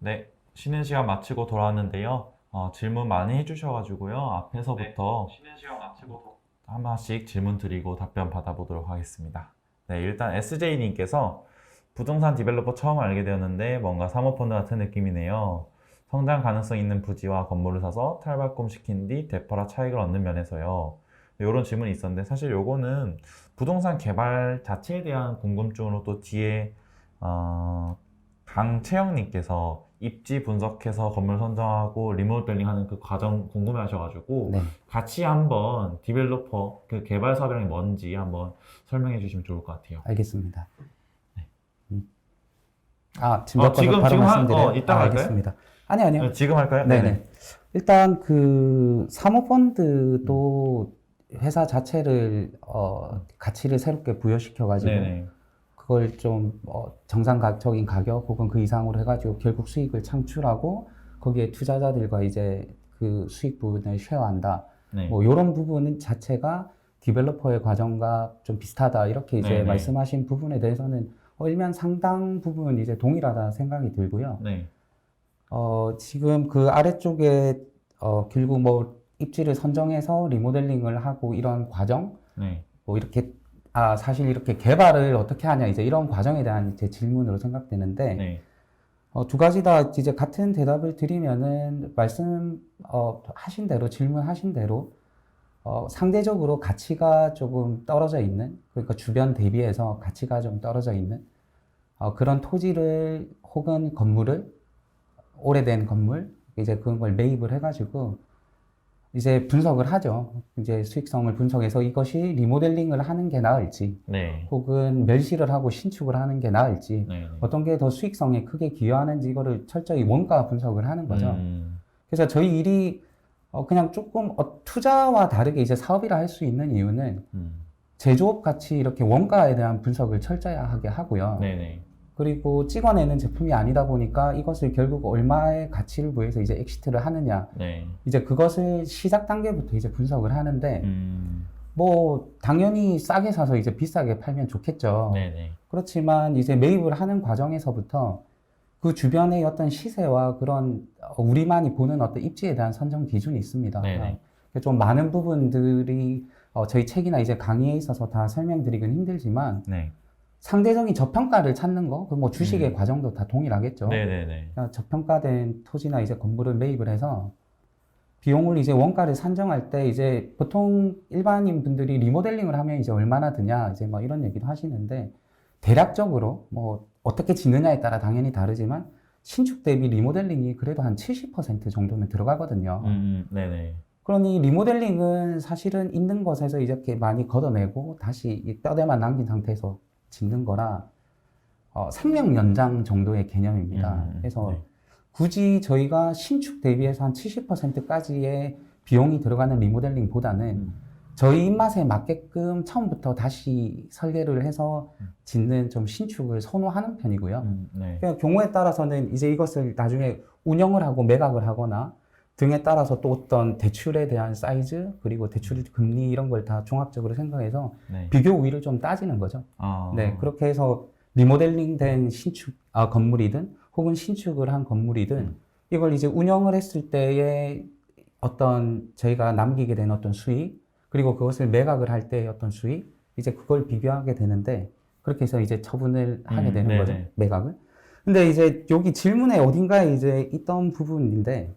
네, 쉬는 시간 마치고 돌아왔는데요. 질문 많이 해주셔가지고요. 앞에서부터 쉬는 시간 마치고 하나씩 질문 드리고 답변 받아보도록 하겠습니다. 네, 일단 SJ님께서 부동산 디벨로퍼 처음 알게 되었는데 뭔가 사모펀드 같은 느낌이네요. 성장 가능성 있는 부지와 건물을 사서 탈바꿈 시킨 뒤 되팔아 차익을 얻는 면에서요. 이런 질문이 있었는데 사실 요거는 부동산 개발 자체에 대한 궁금증으로 또 뒤에 강채영님께서 입지 분석해서 건물 선정하고 리모델링 하는 그 과정 궁금해 하셔가지고 네, 같이 한번 디벨로퍼 그 개발 사업이란 게 뭔지 한번 설명해 주시면 좋을 것 같아요. 알겠습니다. 네. 지금 바꿔서 바로 지금 말씀드려요. 이따 할까요? 알겠습니다. 아니요. 네, 지금 할까요? 네네. 일단 그 사모펀드도 회사 자체를 가치를 새롭게 부여시켜가지고 네네. 그걸 좀 정상적인 가격 혹은 그 이상으로 해가지고 결국 수익을 창출하고 거기에 투자자들과 이제 그 수익 부분을 쉐어한다. 네. 뭐 이런 부분 자체가 디벨로퍼의 과정과 좀 비슷하다 이렇게 이제 네네. 말씀하신 부분에 대해서는 일면 상당 부분 이제 동일하다 생각이 들고요. 네. 지금 그 아래쪽에 결국 뭐 입지를 선정해서 리모델링을 하고 이런 과정, 네. 뭐 이렇게 사실 이렇게 개발을 어떻게 하냐 이제 이런 과정에 대한 제 질문으로 생각되는데 네. 두 가지 다 이제 같은 대답을 드리면은 하신 대로 질문하신 대로 상대적으로 가치가 조금 떨어져 있는 그러니까 주변 대비해서 가치가 좀 떨어져 있는 그런 토지를 혹은 건물을 오래된 건물 이제 그런 걸 매입을 해가지고 이제 분석을 하죠. 이제 수익성을 분석해서 이것이 리모델링을 하는 게 나을지 네. 혹은 멸실을 하고 신축을 하는 게 나을지 네. 어떤 게 더 수익성에 크게 기여하는지 이거를 철저히 원가 분석을 하는 거죠. 그래서 저희 일이 그냥 조금 투자와 다르게 이제 사업이라 할 수 있는 이유는 제조업 같이 이렇게 원가에 대한 분석을 철저하게 하고요. 네네. 그리고 찍어내는 제품이 아니다 보니까 이것을 결국 얼마의 가치를 부여해서 이제 엑시트를 하느냐. 네. 이제 그것을 시작 단계부터 이제 분석을 하는데, 뭐, 당연히 싸게 사서 이제 비싸게 팔면 좋겠죠. 네네. 그렇지만 이제 매입을 하는 과정에서부터 그 주변의 어떤 시세와 그런 우리만이 보는 어떤 입지에 대한 선정 기준이 있습니다. 네네. 좀 많은 부분들이 저희 책이나 이제 강의에 있어서 다 설명드리긴 힘들지만, 네. 상대적인 저평가를 찾는 거, 그 뭐 주식의 과정도 다 동일하겠죠. 네네네. 그러니까 저평가된 토지나 이제 건물을 매입을 해서 비용을 이제 원가를 산정할 때 이제 보통 일반인 분들이 리모델링을 하면 이제 얼마나 드냐 이제 뭐 이런 얘기도 하시는데 대략적으로 뭐 어떻게 짓느냐에 따라 당연히 다르지만 신축 대비 리모델링이 그래도 한 70% 정도는 들어가거든요. 네네. 그러니 리모델링은 사실은 있는 것에서 이렇게 많이 걷어내고 다시 이 뼈대만 남긴 상태에서 짓는 거라 생명 연장 정도의 개념입니다. 그래서 네. 굳이 저희가 신축 대비해서 한 70%까지의 비용이 들어가는 리모델링보다는 저희 입맛에 맞게끔 처음부터 다시 설계를 해서 짓는 좀 신축을 선호하는 편이고요. 네. 그러니까 경우에 따라서는 이제 이것을 나중에 운영을 하고 매각을 하거나 등에 따라서 또 어떤 대출에 대한 사이즈 그리고 대출 금리 이런 걸 다 종합적으로 생각해서 네. 비교 우위를 좀 따지는 거죠. 네, 그렇게 해서 리모델링 된 신축 건물이든 혹은 신축을 한 건물이든 이걸 이제 운영을 했을 때의 어떤 저희가 남기게 된 어떤 수익 그리고 그것을 매각을 할 때의 어떤 수익 이제 그걸 비교하게 되는데 그렇게 해서 이제 처분을 하게 되는 네네. 거죠. 매각을. 근데 이제 여기 질문에 어딘가에 이제 있던 부분인데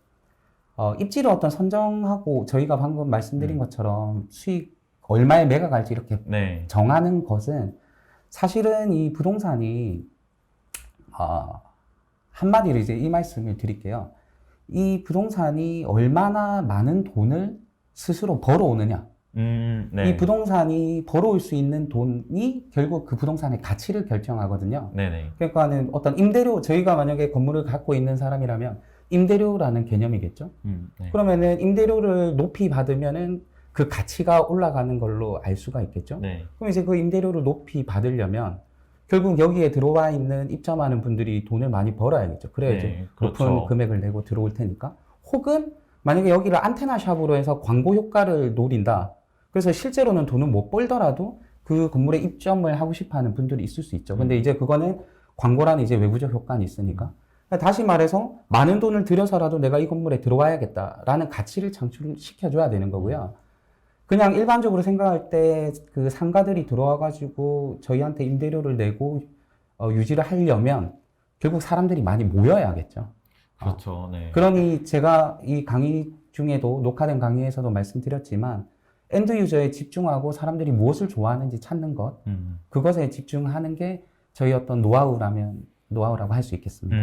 입지를 어떤 선정하고 저희가 방금 말씀드린 것처럼 수익 얼마에 매각할지 이렇게 네. 정하는 것은 사실은 이 부동산이 한마디로 이제 이 말씀을 드릴게요. 이 부동산이 얼마나 많은 돈을 스스로 벌어오느냐. 네. 이 부동산이 벌어올 수 있는 돈이 결국 그 부동산의 가치를 결정하거든요. 네네. 그러니까는 어떤 임대료, 저희가 만약에 건물을 갖고 있는 사람이라면 임대료라는 개념이겠죠. 네. 그러면은 임대료를 높이 받으면은 그 가치가 올라가는 걸로 알 수가 있겠죠. 네. 그럼 이제 그 임대료를 높이 받으려면 결국 여기에 들어와 있는 입점하는 분들이 돈을 많이 벌어야겠죠. 그래야지 네, 그렇죠. 높은 금액을 내고 들어올 테니까. 혹은 만약에 여기를 안테나 샵으로 해서 광고 효과를 노린다. 그래서 실제로는 돈을 못 벌더라도 그 건물에 입점을 하고 싶어 하는 분들이 있을 수 있죠. 근데 이제 그거는 광고라는 이제 외부적 효과는 있으니까. 다시 말해서 많은 돈을 들여서라도 내가 이 건물에 들어와야겠다라는 가치를 창출시켜줘야 되는 거고요. 그냥 일반적으로 생각할 때 그 상가들이 들어와가지고 저희한테 임대료를 내고 유지를 하려면 결국 사람들이 많이 모여야겠죠. 그렇죠. 네. 그러니 제가 이 강의 중에도 녹화된 강의에서도 말씀드렸지만 엔드 유저에 집중하고 사람들이 무엇을 좋아하는지 찾는 것, 그것에 집중하는 게 저희 어떤 노하우라고 할 수 있겠습니다.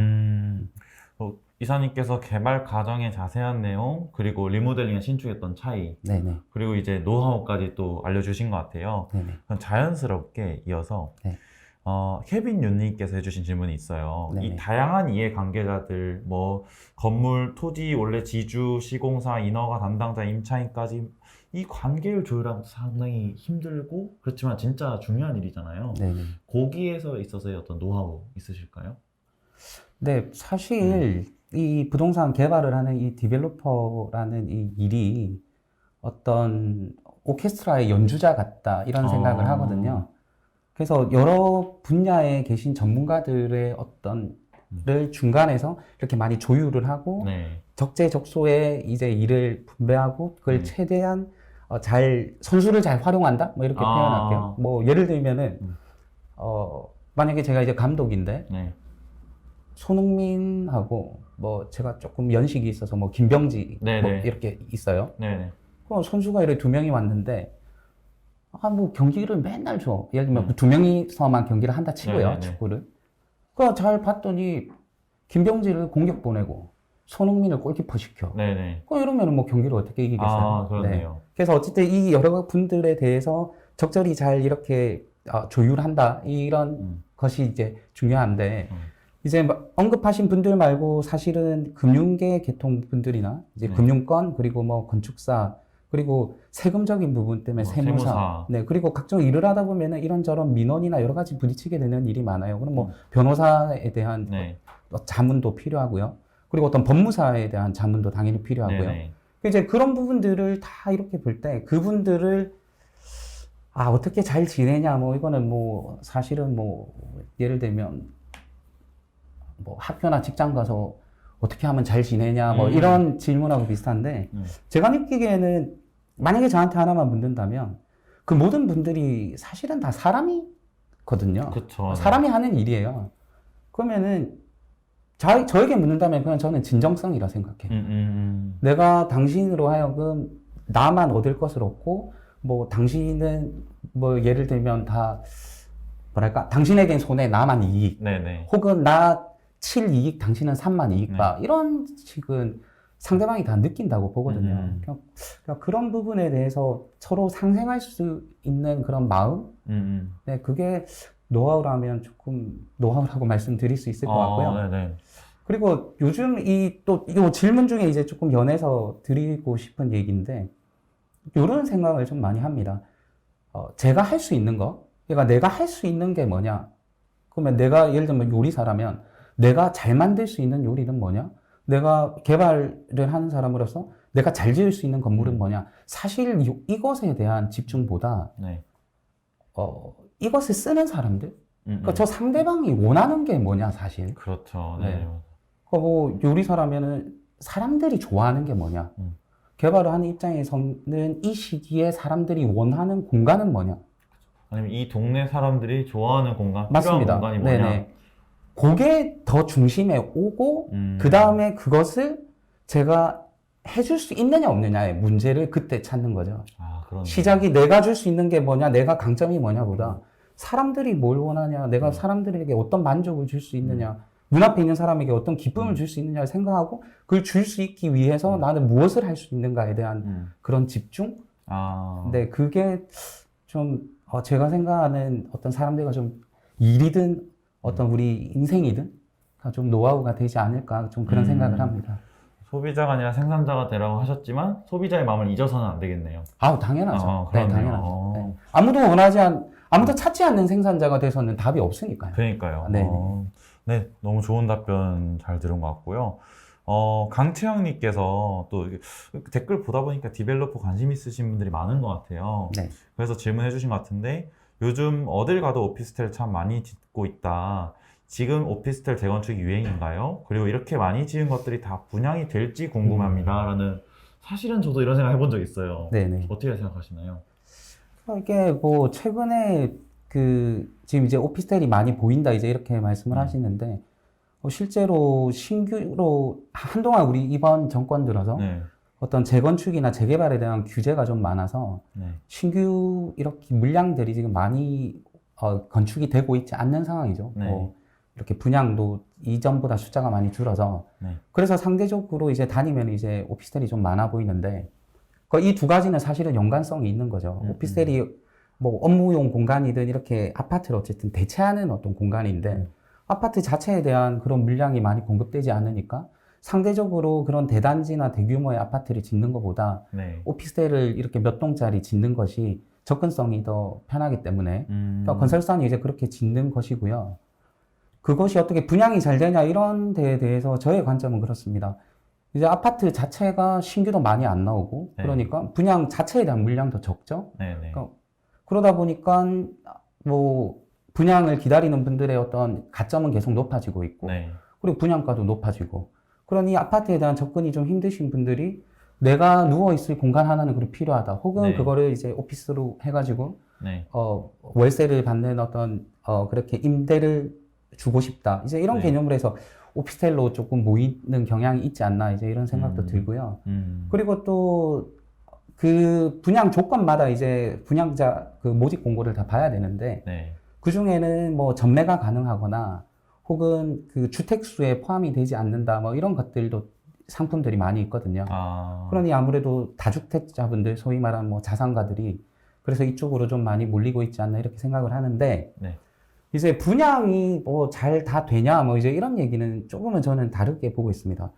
이사님께서 개발 과정의 자세한 내용, 그리고 리모델링과 신축했던 차이, 네네. 그리고 이제 노하우까지 또 알려주신 것 같아요. 네네. 그럼 자연스럽게 이어서 네. 케빈 윤님께서 해주신 질문이 있어요. 네네. 이 다양한 이해 관계자들, 뭐 건물, 토지, 원래 지주, 시공사, 인허가 담당자, 임차인까지 이 관계를 조율하는 것도 상당히 힘들고 그렇지만 진짜 중요한 일이잖아요. 네네. 거기에서 있어서의 어떤 노하우 있으실까요? 네, 사실 이 부동산 개발을 하는 이 디벨로퍼라는 이 일이 어떤 오케스트라의 연주자 같다 이런 생각을 하거든요. 그래서 여러 분야에 계신 전문가들의 를 중간에서 이렇게 많이 조율을 하고 네. 적재적소에 이제 일을 분배하고 그걸 최대한 선수를 잘 활용한다? 뭐 이렇게 표현할게요. 뭐 예를 들면은 만약에 제가 이제 감독인데 네. 손흥민하고 뭐 제가 조금 연식이 있어서 뭐 김병지 뭐 네네. 이렇게 있어요. 네네. 그럼 선수가 이렇게 두 명이 왔는데 뭐 경기를 맨날 줘. 예를 들면 두 명이서만 경기를 한다 치고요. 네네네. 축구를. 그거 잘 봤더니 김병지를 공격 보내고 손흥민을 골키퍼 시켜. 네네. 이러면 뭐 경기를 어떻게 이기겠어요? 그렇네요. 그래서 어쨌든 이 여러 분들에 대해서 적절히 잘 이렇게 조율한다. 이런 것이 이제 중요한데 이제 언급하신 분들 말고 사실은 금융계 계통 분들이나 이제 네. 금융권 그리고 뭐 건축사 그리고 세금적인 부분 때문에 세무사. 네, 그리고 각종 일을 하다 보면은 이런저런 민원이나 여러 가지 부딪히게 되는 일이 많아요. 그럼 뭐 변호사에 대한 네. 자문도 필요하고요. 그리고 어떤 법무사에 대한 자문도 당연히 필요하고요. 네네. 이제 그런 부분들을 다 이렇게 볼 때 그분들을 어떻게 잘 지내냐 뭐 이거는 뭐 사실은 뭐 예를 들면 뭐 학교나 직장 가서 어떻게 하면 잘 지내냐 뭐 이런 질문하고 비슷한데 제가 느끼기에는 만약에 저한테 하나만 묻는다면 그 모든 분들이 사실은 다 사람이거든요. 그쵸. 사람이 하는 일이에요. 그러면은 저에게 묻는다면 그냥 저는 진정성이라 생각해요. 내가 당신으로 하여금 나만 얻을 것을 얻고 뭐 당신은 뭐 예를 들면 다 뭐랄까 당신에겐 손해 나만 이익 네네. 혹은 나 7 이익 당신은 3만 이익 봐 이런 식은 상대방이 다 느낀다고 보거든요. 그러니까 그런 부분에 대해서 서로 상생할 수 있는 그런 마음 네, 그게 노하우라면 조금 노하우라고 말씀드릴 수 있을 것 같고요. 네네. 그리고 요즘 이 질문 중에 이제 조금 연해서 드리고 싶은 얘기인데, 이런 생각을 좀 많이 합니다. 제가 할 수 있는 거, 그러니까 내가 할 수 있는 게 뭐냐? 그러면 내가 예를 들면 요리사라면 내가 잘 만들 수 있는 요리는 뭐냐? 내가 개발을 하는 사람으로서 내가 잘 지을 수 있는 건물은 뭐냐? 사실 이것에 대한 집중보다 네. 이것을 쓰는 사람들, 그러니까 저 상대방이 원하는 게 뭐냐 사실. 그렇죠. 네. 네. 그러니까 뭐 요리사라면은 사람들이 좋아하는 게 뭐냐? 개발을 하는 입장에서는 이 시기에 사람들이 원하는 공간은 뭐냐? 아니면 이 동네 사람들이 좋아하는 공간, 맞습니다. 필요한 공간이 뭐냐? 네네. 그게 더 중심에 오고 그 다음에 그것을 제가 해줄 수 있느냐 없느냐의 문제를 그때 찾는 거죠. 그러네요. 시작이 내가 줄 수 있는 게 뭐냐, 내가 강점이 뭐냐보다 사람들이 뭘 원하냐, 내가 사람들에게 어떤 만족을 줄 수 있느냐, 눈앞에 있는 사람에게 어떤 기쁨을 줄 수 있느냐를 생각하고 그걸 줄 수 있기 위해서 나는 무엇을 할 수 있는가에 대한 그런 집중? 근데 그게 좀 제가 생각하는 어떤 사람들과 좀 일이든 어떤 우리 인생이든 좀 노하우가 되지 않을까 좀 그런 생각을 합니다. 소비자가 아니라 생산자가 되라고 하셨지만 소비자의 마음을 잊어서는 안 되겠네요. 당연하죠. 네, 그러네요. 당연하죠. 네. 아무도 찾지 않는 생산자가 돼서는 답이 없으니까요. 그러니까요. 네. 네, 너무 좋은 답변 잘 들은 것 같고요. 강채영님께서 또 댓글 보다 보니까 디벨로퍼 관심 있으신 분들이 많은 것 같아요. 네. 그래서 질문해 주신 것 같은데 요즘 어딜 가도 오피스텔 참 많이 짓고 있다. 지금 오피스텔 재건축이 유행인가요? 그리고 이렇게 많이 지은 것들이 다 분양이 될지 궁금합니다. 라는 사실은 저도 이런 생각 해본 적 있어요. 네네. 어떻게 생각하시나요? 이게 뭐 최근에 지금 이제 오피스텔이 많이 보인다 이제 이렇게 말씀을 하시는데 실제로 신규로 한동안 우리 이번 정권 들어서 네. 어떤 재건축이나 재개발에 대한 규제가 좀 많아서 네. 신규 이렇게 물량들이 지금 많이 건축이 되고 있지 않는 상황이죠. 네. 이렇게 분양도 이전보다 숫자가 많이 줄어서 네. 그래서 상대적으로 이제 다니면 이제 오피스텔이 좀 많아 보이는데 이 두 가지는 사실은 연관성이 있는 거죠. 오피스텔이 뭐 업무용 공간이든 이렇게 아파트를 어쨌든 대체하는 어떤 공간인데 아파트 자체에 대한 그런 물량이 많이 공급되지 않으니까 상대적으로 그런 대단지나 대규모의 아파트를 짓는 것보다 네. 오피스텔을 이렇게 몇 동짜리 짓는 것이 접근성이 더 편하기 때문에 그러니까 건설사는 이제 그렇게 짓는 것이고요. 그것이 어떻게 분양이 잘 되냐 이런 데에 대해서 저의 관점은 그렇습니다. 이제 아파트 자체가 신규도 많이 안 나오고 네. 그러니까 분양 자체에 대한 물량도 적죠. 네네. 그러다 보니까 뭐 분양을 기다리는 분들의 어떤 가점은 계속 높아지고 있고 네. 그리고 분양가도 높아지고 그러니 아파트에 대한 접근이 좀 힘드신 분들이 내가 누워있을 공간 하나는 그렇게 필요하다. 혹은 네. 그거를 이제 오피스로 해가지고 네. 월세를 받는 어떤 그렇게 임대를 주고 싶다. 이제 이런 네. 개념으로 해서 오피스텔로 조금 모이는 경향이 있지 않나 이제 이런 생각도 들고요. 그리고 또 그 분양 조건마다 이제 분양자 그 모집 공고를 다 봐야 되는데 네. 그 중에는 뭐 전매가 가능하거나 혹은 그 주택수에 포함이 되지 않는다 뭐 이런 것들도 상품들이 많이 있거든요. 그러니 아무래도 다주택자분들 소위 말하는 뭐 자산가들이 그래서 이쪽으로 좀 많이 몰리고 있지 않나 이렇게 생각을 하는데 네. 이제 분양이 뭐 잘 다 되냐 뭐 이제 이런 얘기는 조금은 저는 다르게 보고 있습니다.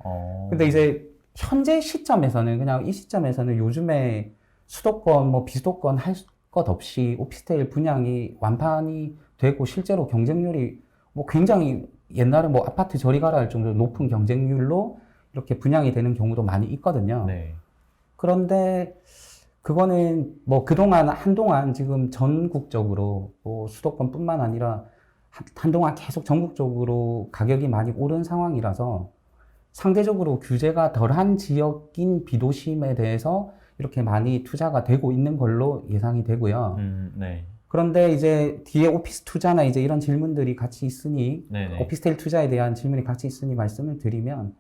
근데 이제 현재 시점에서는 그냥 이 시점에서는 요즘에 수도권 뭐 비수도권 할 것 없이 오피스텔 분양이 완판이 되고 실제로 경쟁률이 뭐 굉장히 옛날에 뭐 아파트 저리 가라 할 정도로 높은 경쟁률로 이렇게 분양이 되는 경우도 많이 있거든요. 네. 그런데 그거는 뭐 그동안 한동안 지금 전국적으로 뭐 수도권뿐만 아니라 한동안 계속 전국적으로 가격이 많이 오른 상황이라서 상대적으로 규제가 덜한 지역인 비도심에 대해서 이렇게 많이 투자가 되고 있는 걸로 예상이 되고요. 네. 그런데 이제 뒤에 오피스 투자나 이제 이런 질문들이 같이 있으니 네네. 오피스텔 투자에 대한 질문이 같이 있으니 말씀을 드리면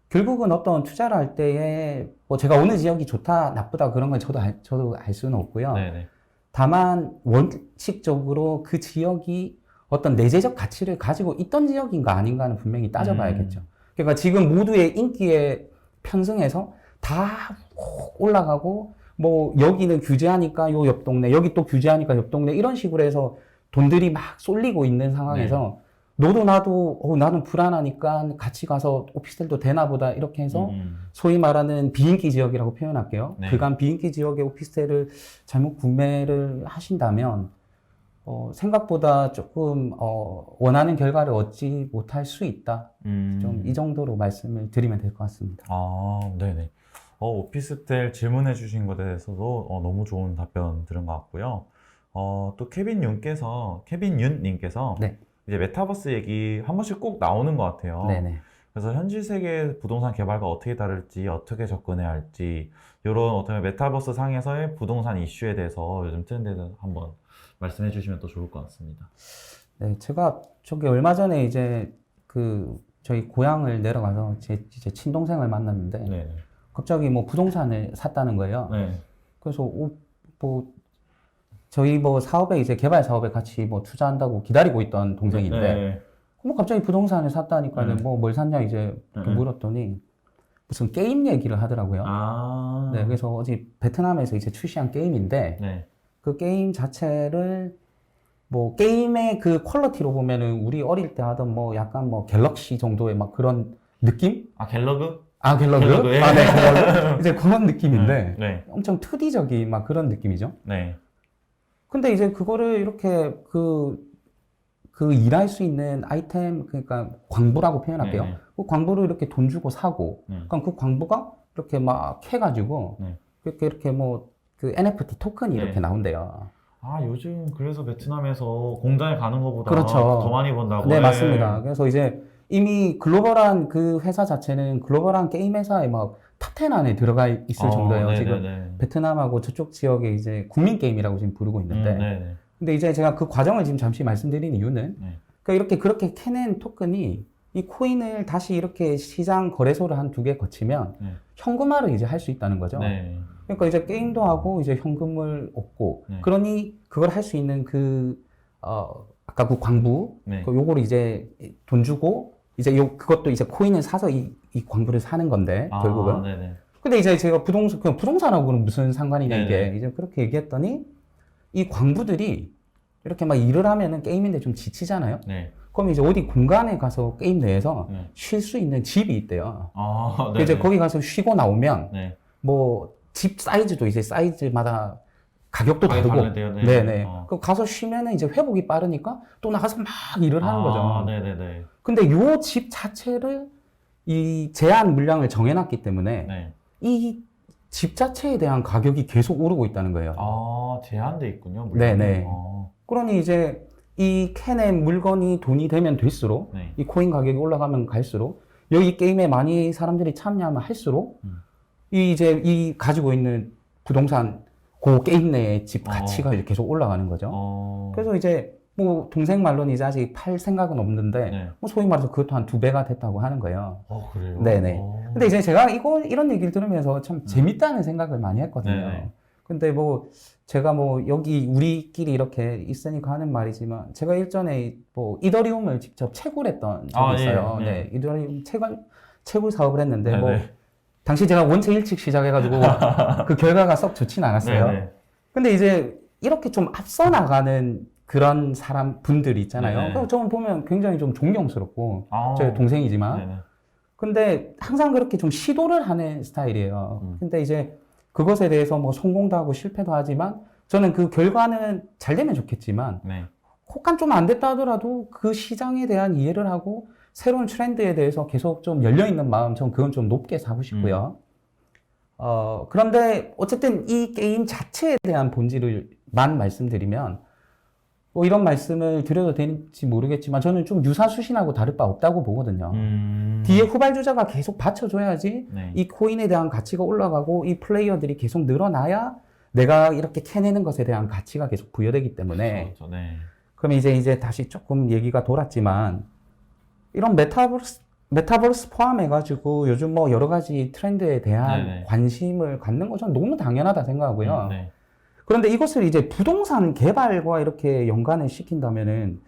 결국은 어떤 투자를 할 때에 뭐 제가 어느 지역이 좋다 나쁘다 그런 건 저도 알 수는 없고요. 네네. 다만 원칙적으로 그 지역이 어떤 내재적 가치를 가지고 있던 지역인가 아닌가는 분명히 따져봐야겠죠. 그러니까 지금 모두의 인기에 편승해서 다 올라가고 뭐 여기는 규제하니까 요 옆 동네 여기 또 규제하니까 옆 동네 이런 식으로 해서 돈들이 막 쏠리고 있는 상황에서 너도 나도 나는 불안하니까 같이 가서 오피스텔도 되나 보다 이렇게 해서 소위 말하는 비인기 지역이라고 표현할게요. 네. 그간 비인기 지역의 오피스텔을 잘못 구매를 하신다면 생각보다 조금 원하는 결과를 얻지 못할 수 있다. 좀 이 정도로 말씀을 드리면 될 것 같습니다. 네네. 오피스텔 질문해 주신 것에 대해서도 너무 좋은 답변 들은 것 같고요. 또 케빈 윤님께서 네. 이제 메타버스 얘기 한 번씩 꼭 나오는 것 같아요. 네네. 그래서 현실 세계 부동산 개발과 어떻게 다를지, 어떻게 접근해야 할지, 이런 어떤 메타버스 상에서의 부동산 이슈에 대해서 요즘 트렌드에서 한번 말씀해 주시면 또 좋을 것 같습니다. 네, 제가 저기 얼마 전에 이제 저희 고향을 내려가서 이제 친동생을 만났는데 네. 갑자기 뭐 부동산을 샀다는 거예요. 네. 그래서 뭐 저희 뭐 사업에 이제 개발 사업에 같이 뭐 투자한다고 기다리고 있던 동생인데 네. 뭐 갑자기 부동산을 샀다니까는 네. 뭐 뭘 샀냐 이제 이렇게 물었더니 무슨 게임 얘기를 하더라고요. 네, 그래서 어제 베트남에서 이제 출시한 게임인데 네. 그 게임 자체를 뭐 게임의 그 퀄리티로 보면은 우리 어릴 때 하던 뭐 약간 뭐 갤럭시 정도의 막 그런 느낌? 갤러그? 갤러그? 갤러그, 예. 네, 갤러그. 이제 그런 느낌인데 네. 엄청 2D적인 막 그런 느낌이죠. 네. 근데 이제 그거를 이렇게 일할 수 있는 아이템, 그러니까 광부라고 표현할게요. 네. 그 광부를 이렇게 돈 주고 사고, 그럼 그 광부가 이렇게 막 해가지고, 이렇게 뭐, 그 NFT 토큰이 네. 이렇게 나온대요. 아, 요즘 그래서 베트남에서 공장에 가는 것보다 그렇죠. 더 많이 번다고. 네, 예. 맞습니다. 그래서 이제 이미 글로벌한 그 회사 자체는 글로벌한 게임 회사에 막 탑10 안에 들어가 있을 정도예요. 지금 네네네. 베트남하고 저쪽 지역에 이제 국민 게임이라고 지금 부르고 있는데. 네네. 근데 이제 제가 그 과정을 지금 잠시 말씀드린 이유는 네. 그러니까 그렇게 캐낸 토큰이 이 코인을 다시 이렇게 시장 거래소를 한 두 개 거치면 네. 현금화를 이제 할 수 있다는 거죠. 네. 그러니까 이제 게임도 하고 이제 현금을 얻고 네. 그러니 그걸 할 수 있는 아까 그 광부 네. 요거를 이제 돈 주고 이제 그것도 이제 코인을 사서 이 광부를 사는 건데 결국은. 네네. 근데 이제 제가 그냥 부동산하고는 무슨 상관이냐 네네. 이게 이제 그렇게 얘기했더니 이 광부들이 이렇게 막 일을 하면은 게임인데 좀 지치잖아요. 네. 그럼 이제 어디 공간에 가서 게임 내에서 네. 쉴 수 있는 집이 있대요. 네네. 이제 거기 가서 쉬고 나오면 네. 뭐 집 사이즈도 이제 사이즈마다 가격도 다르고. 다르대요. 네. 네네. 그 가서 쉬면은 이제 회복이 빠르니까 또 나가서 막 일을 하는 거죠. 네네네. 근데 요 집 자체를 이 제한 물량을 정해놨기 때문에 네. 이 집 자체에 대한 가격이 계속 오르고 있다는 거예요. 제한돼 있군요. 물량이. 네네. 그러니 이제 이 캔의 물건이 돈이 되면 될수록 네. 이 코인 가격이 올라가면 갈수록 여기 게임에 많이 사람들이 참여하면 할수록 이 가지고 있는 부동산 그 게임 내의 집 가치가 이제 계속 올라가는 거죠. 그래서 이제 뭐 동생 말로는 이제 아직 팔 생각은 없는데 네. 뭐 소위 말해서 그것도 한 2배가 됐다고 하는 거예요. 그래요? 네네. 근데 이제 제가 이런 얘기를 들으면서 참 재밌다는 생각을 많이 했거든요. 네네. 근데 뭐 제가 뭐 여기 우리끼리 이렇게 있으니까 하는 말이지만 제가 일전에 뭐 이더리움을 직접 채굴했던 적이 있어요. 예. 네. 이더리움 채굴 사업을 했는데 네네. 뭐 당시 제가 원체 일찍 시작해가지고 그 결과가 썩 좋진 않았어요. 네네. 근데 이제 이렇게 좀 앞서 나가는 그런 분들이 있잖아요. 네네. 그래서 저는 보면 굉장히 좀 존경스럽고 제 네. 동생이지만 네네. 근데 항상 그렇게 좀 시도를 하는 스타일이에요. 근데 이제 그것에 대해서 뭐 성공도 하고 실패도 하지만 저는 그 결과는 잘 되면 좋겠지만 네. 혹한 좀 안 됐다 하더라도 그 시장에 대한 이해를 하고 새로운 트렌드에 대해서 계속 좀 열려있는 마음, 전 그건 좀 높게 사고 싶고요. 그런데 어쨌든 이 게임 자체에 대한 본질을만 말씀드리면 뭐 이런 말씀을 드려도 되는지 모르겠지만 저는 좀 유사수신하고 다를 바 없다고 보거든요. 뒤에 후발주자가 계속 받쳐줘야지 네. 이 코인에 대한 가치가 올라가고 이 플레이어들이 계속 늘어나야 내가 이렇게 캐내는 것에 대한 가치가 계속 부여되기 때문에 그렇죠. 네. 그럼 이제 다시 조금 얘기가 돌았지만 이런 메타버스 포함해가지고 요즘 뭐 여러 가지 트렌드에 대한 네네. 관심을 갖는 건 저는 너무 당연하다 생각하고요. 네. 그런데 이것을 이제 부동산 개발과 이렇게 연관을 시킨다면은,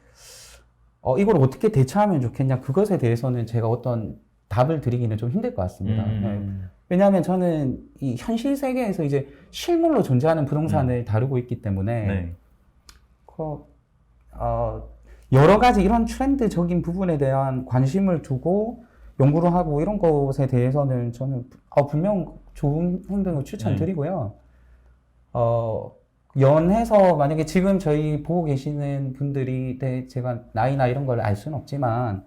이걸 어떻게 대처하면 좋겠냐, 그것에 대해서는 제가 어떤 답을 드리기는 좀 힘들 것 같습니다. 네. 왜냐하면 저는 이 현실 세계에서 이제 실물로 존재하는 부동산을 다루고 있기 때문에, 네. 여러 가지 이런 트렌드적인 부분에 대한 관심을 두고 연구를 하고 이런 것에 대해서는 저는 분명 좋은 행동을 추천드리고요. 연해서 만약에 지금 저희 보고 계시는 분들이 제가 나이나 이런 걸 알 수는 없지만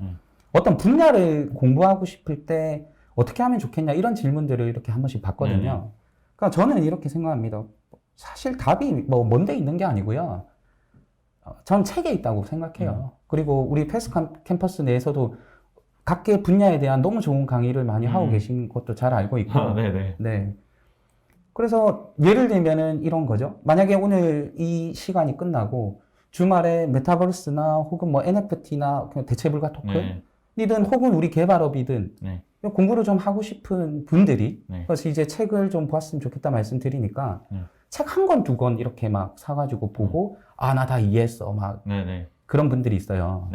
어떤 분야를 공부하고 싶을 때 어떻게 하면 좋겠냐 이런 질문들을 이렇게 한 번씩 받거든요. 그러니까 저는 이렇게 생각합니다. 사실 답이 뭐 먼데 있는 게 아니고요. 전 책에 있다고 생각해요. 그리고 우리 패스 캠퍼스 내에서도 각계 분야에 대한 너무 좋은 강의를 많이 하고 계신 것도 잘 알고 있고. 네네. 네. 그래서 예를 들면은 이런 거죠. 만약에 오늘 이 시간이 끝나고 주말에 메타버스나 혹은 뭐 NFT나 대체 불가 토큰이든 혹은 우리 개발업이든 공부를 좀 하고 싶은 분들이 그래서 이제 책을 좀 보았으면 좋겠다 말씀드리니까 책 한 권, 두 권 이렇게 막 사가지고 보고 나 다 이해했어 막 그런 분들이 있어요.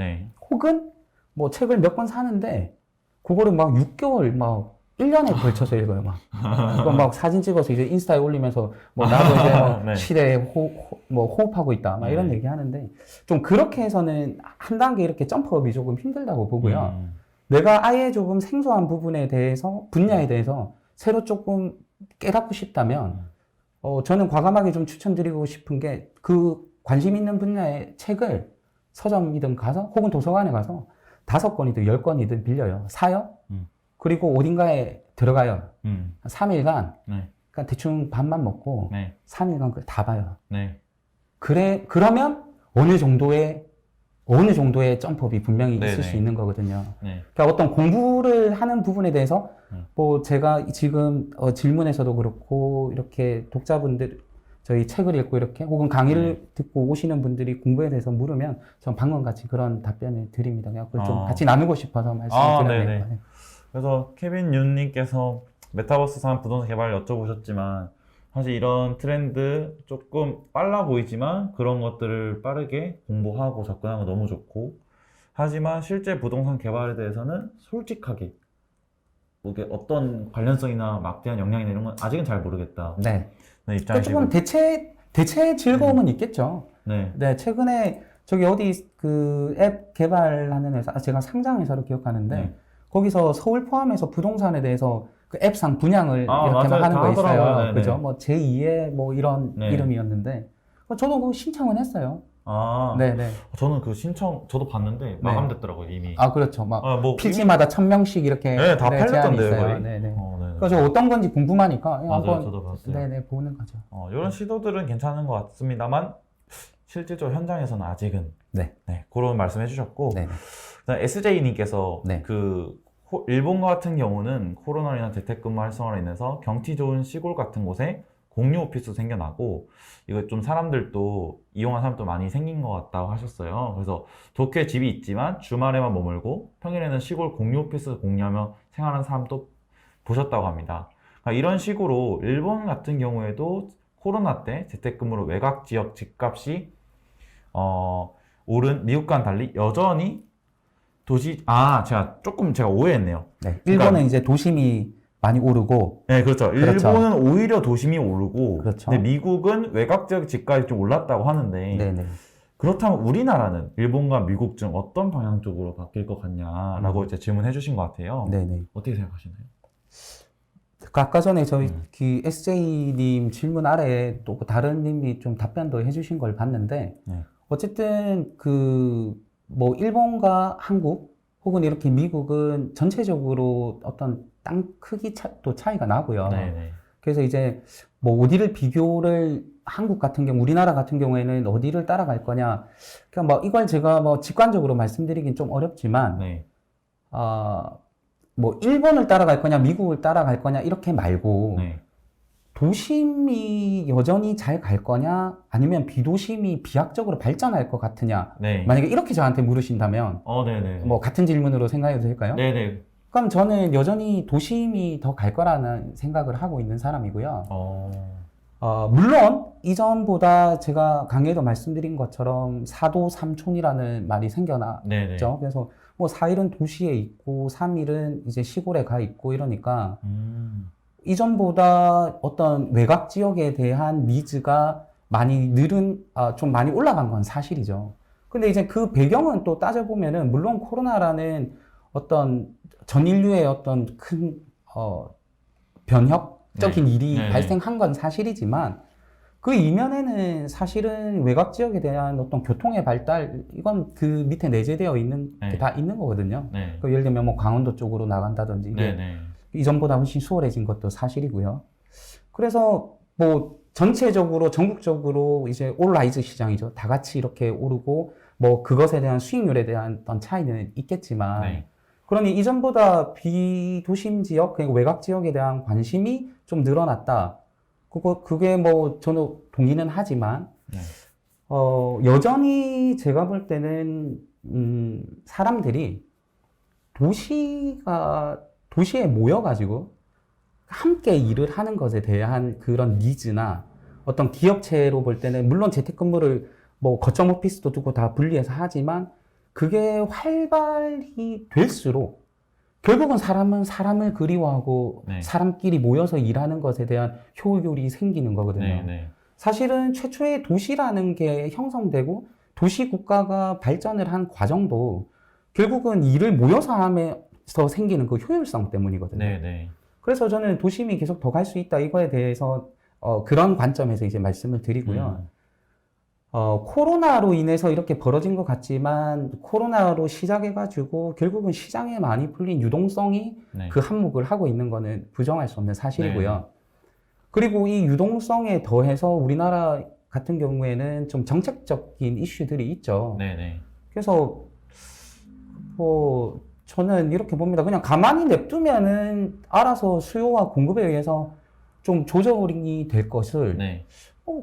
혹은 뭐 책을 몇 권 사는데 그거를 막 6개월 막 1년에 걸쳐서 읽어요, 막. 그거 막 사진 찍어서 이제 인스타에 올리면서, 뭐, 나도 이제 뭐 시대에 호흡하고 있다, 막 이런 얘기 하는데, 좀 그렇게 해서는 한 단계 이렇게 점프업이 조금 힘들다고 보고요. 내가 아예 조금 생소한 부분에 대해서, 분야에 대해서 새로 조금 깨닫고 싶다면, 저는 과감하게 좀 추천드리고 싶은 게, 그 관심 있는 분야의 책을 서점이든 가서, 혹은 도서관에 가서 5권이든 10권이든 빌려요. 사요? 그리고 어딘가에 들어가요. 3일간, 그러니까 대충 밥만 먹고, 3일간 그걸 다 봐요. 그러면 어느 정도의 점프업이 분명히 있을 네네. 수 있는 거거든요. 네. 그러니까 어떤 공부를 하는 부분에 대해서 음. 뭐 제가 지금 질문에서도 그렇고 이렇게 독자분들 저희 책을 읽고 이렇게 혹은 강의를 듣고 오시는 분들이 공부에 대해서 물으면 전 방금 같이 그런 답변을 드립니다. 그냥 그걸 좀 같이 나누고 싶어서 말씀을 드렸네요. 네네. 그래서 케빈 윤님께서 메타버스 산 부동산 개발을 여쭤보셨지만 사실 이런 트렌드 조금 빨라 보이지만 그런 것들을 빠르게 공부하고 접근하는 거 너무 좋고 하지만 실제 부동산 개발에 대해서는 솔직하게 뭐 이게 어떤 관련성이나 막대한 영향이나 이런 건 아직은 잘 모르겠다. 네. 네, 그러니까 입장이시고. 조금 대체 즐거움은 있겠죠. 네. 네, 최근에 저기 어디 그 앱 개발하는 회사, 제가 상장 회사로 기억하는데 네. 거기서 서울 포함해서 부동산에 대해서 그 앱상 분양을 이렇게 맞아요. 막 하는 다 거 있어요. 하더라고요. 네네. 그죠? 뭐 제2의 뭐 이런 네. 이름이었는데 저도 그 신청은 했어요. 네네. 저는 그 신청 저도 봤는데 마감됐더라고요 이미. 그렇죠. 막 뭐 필지마다 1000명씩 이렇게 네, 다 제한이 팔렸던데요, 있어요. 거의. 네네. 네네. 그래서 어떤 건지 궁금하니까 맞아요, 한번 저도 봤어요. 네네 보는 거죠. 이런 시도들은 괜찮은 것 같습니다만 실질적으로 현장에서는 아직은 네. 그런 말씀 해주셨고 네. 그다음 SJ님께서 네. 일본 같은 경우는 코로나로 인한 재택근무 활성화로 인해서 경치 좋은 시골 같은 곳에 공유 오피스도 생겨나고 이거 좀 사람들도 이용한 사람도 많이 생긴 것 같다고 하셨어요. 그래서 도쿄에 집이 있지만 주말에만 머물고 평일에는 시골 공유 오피스 공유하며 생활하는 사람도 보셨다고 합니다. 그러니까 이런 식으로 일본 같은 경우에도 코로나 때 재택근무로 외곽 지역 집값이 오른 미국과는 달리 여전히 제가 오해했네요. 네. 그러니까 일본은 이제 도심이 많이 오르고 네, 그렇죠. 그렇죠. 일본은 오히려 도심이 오르고, 그렇죠. 근데 미국은 외곽 지역 집값이 좀 올랐다고 하는데, 네네. 그렇다면 우리나라는 일본과 미국 중 어떤 방향 쪽으로 바뀔 것 같냐라고 이제 질문해 주신 것 같아요. 네네. 어떻게 생각하시나요? 아까 전에 저희 그 SJ님 질문 아래에 또 다른 님이 좀 답변도 해주신 걸 봤는데, 네. 어쨌든 뭐 일본과 한국 혹은 이렇게 미국은 전체적으로 어떤 땅 크기 또 차이가 나고요. 네네. 그래서 이제 뭐 어디를 비교를 한국 같은 경우, 우리나라 같은 경우에는 어디를 따라갈 거냐. 그러니까 뭐 이걸 제가 뭐 직관적으로 말씀드리긴 좀 어렵지만, 네. 뭐 일본을 따라갈 거냐, 미국을 따라갈 거냐 이렇게 말고 네. 도심이 여전히 잘 갈 거냐, 아니면 비도심이 비약적으로 발전할 것 같으냐. 네. 만약에 이렇게 저한테 물으신다면, 네네. 뭐 같은 질문으로 생각해도 될까요? 네네. 그럼 저는 여전히 도심이 더 갈 거라는 생각을 하고 있는 사람이고요. 물론 이전보다 제가 강의에도 말씀드린 것처럼 4도 3촌이라는 말이 생겨났죠. 네네. 그래서 뭐 4일은 도시에 있고 3일은 이제 시골에 가 있고 이러니까 이전보다 어떤 외곽 지역에 대한 니즈가 많이 좀 많이 올라간 건 사실이죠. 근데 이제 그 배경은 또 따져보면은, 물론 코로나라는 어떤 전 인류의 어떤 큰, 변혁적인 일이 발생한 건 사실이지만, 그 이면에는 사실은 외곽 지역에 대한 어떤 교통의 발달, 이건 그 밑에 내재되어 있는 게 다 있는 거거든요. 그 예를 들면 뭐 강원도 쪽으로 나간다든지, 이게 이전보다 훨씬 수월해진 것도 사실이고요. 그래서 뭐 전체적으로 전국적으로 이제 올라이즈 시장이죠. 다 같이 이렇게 오르고 뭐 그것에 대한 수익률에 대한 어떤 차이는 있겠지만, 그러니 이전보다 비도심 지역, 그러니까 외곽 지역에 대한 관심이 좀 늘어났다. 그게 뭐 저는 동의는 하지만, 여전히 제가 볼 때는 사람들이 도시에 모여가지고 함께 일을 하는 것에 대한 그런 니즈나, 어떤 기업체로 볼 때는 물론 재택근무를 뭐 거점 오피스도 두고 다 분리해서 하지만, 그게 활발히 될수록 결국은 사람은 사람을 그리워하고 사람끼리 모여서 일하는 것에 대한 효율이 생기는 거거든요. 사실은 최초의 도시라는 게 형성되고 도시 국가가 발전을 한 과정도 결국은 일을 모여서 하면서 생기는 그 효율성 때문이거든요. 그래서 저는 도심이 계속 더 갈 수 있다, 이거에 대해서 그런 관점에서 이제 말씀을 드리고요. 코로나로 인해서 이렇게 벌어진 것 같지만, 코로나로 시작해가지고 결국은 시장에 많이 풀린 유동성이 그 한몫을 하고 있는 거는 부정할 수 없는 사실이고요. 그리고 이 유동성에 더해서 우리나라 같은 경우에는 좀 정책적인 이슈들이 있죠. 네네. 그래서 뭐 저는 이렇게 봅니다. 그냥 가만히 냅두면은 알아서 수요와 공급에 의해서 좀 조정이 될 것을 네.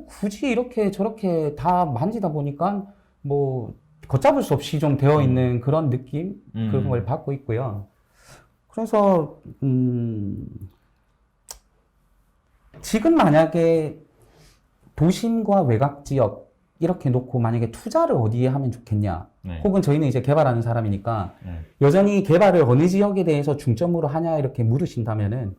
굳이 이렇게 저렇게 다 만지다 보니까 뭐 걷잡을 수 없이 좀 되어 있는 그런 느낌 그런 걸 받고 있고요. 그래서 지금 만약에 도심과 외곽 지역 이렇게 놓고 만약에 투자를 어디에 하면 좋겠냐, 네. 혹은 저희는 이제 개발하는 사람이니까 네. 여전히 개발을 어느 지역에 대해서 중점으로 하냐 이렇게 물으신다면은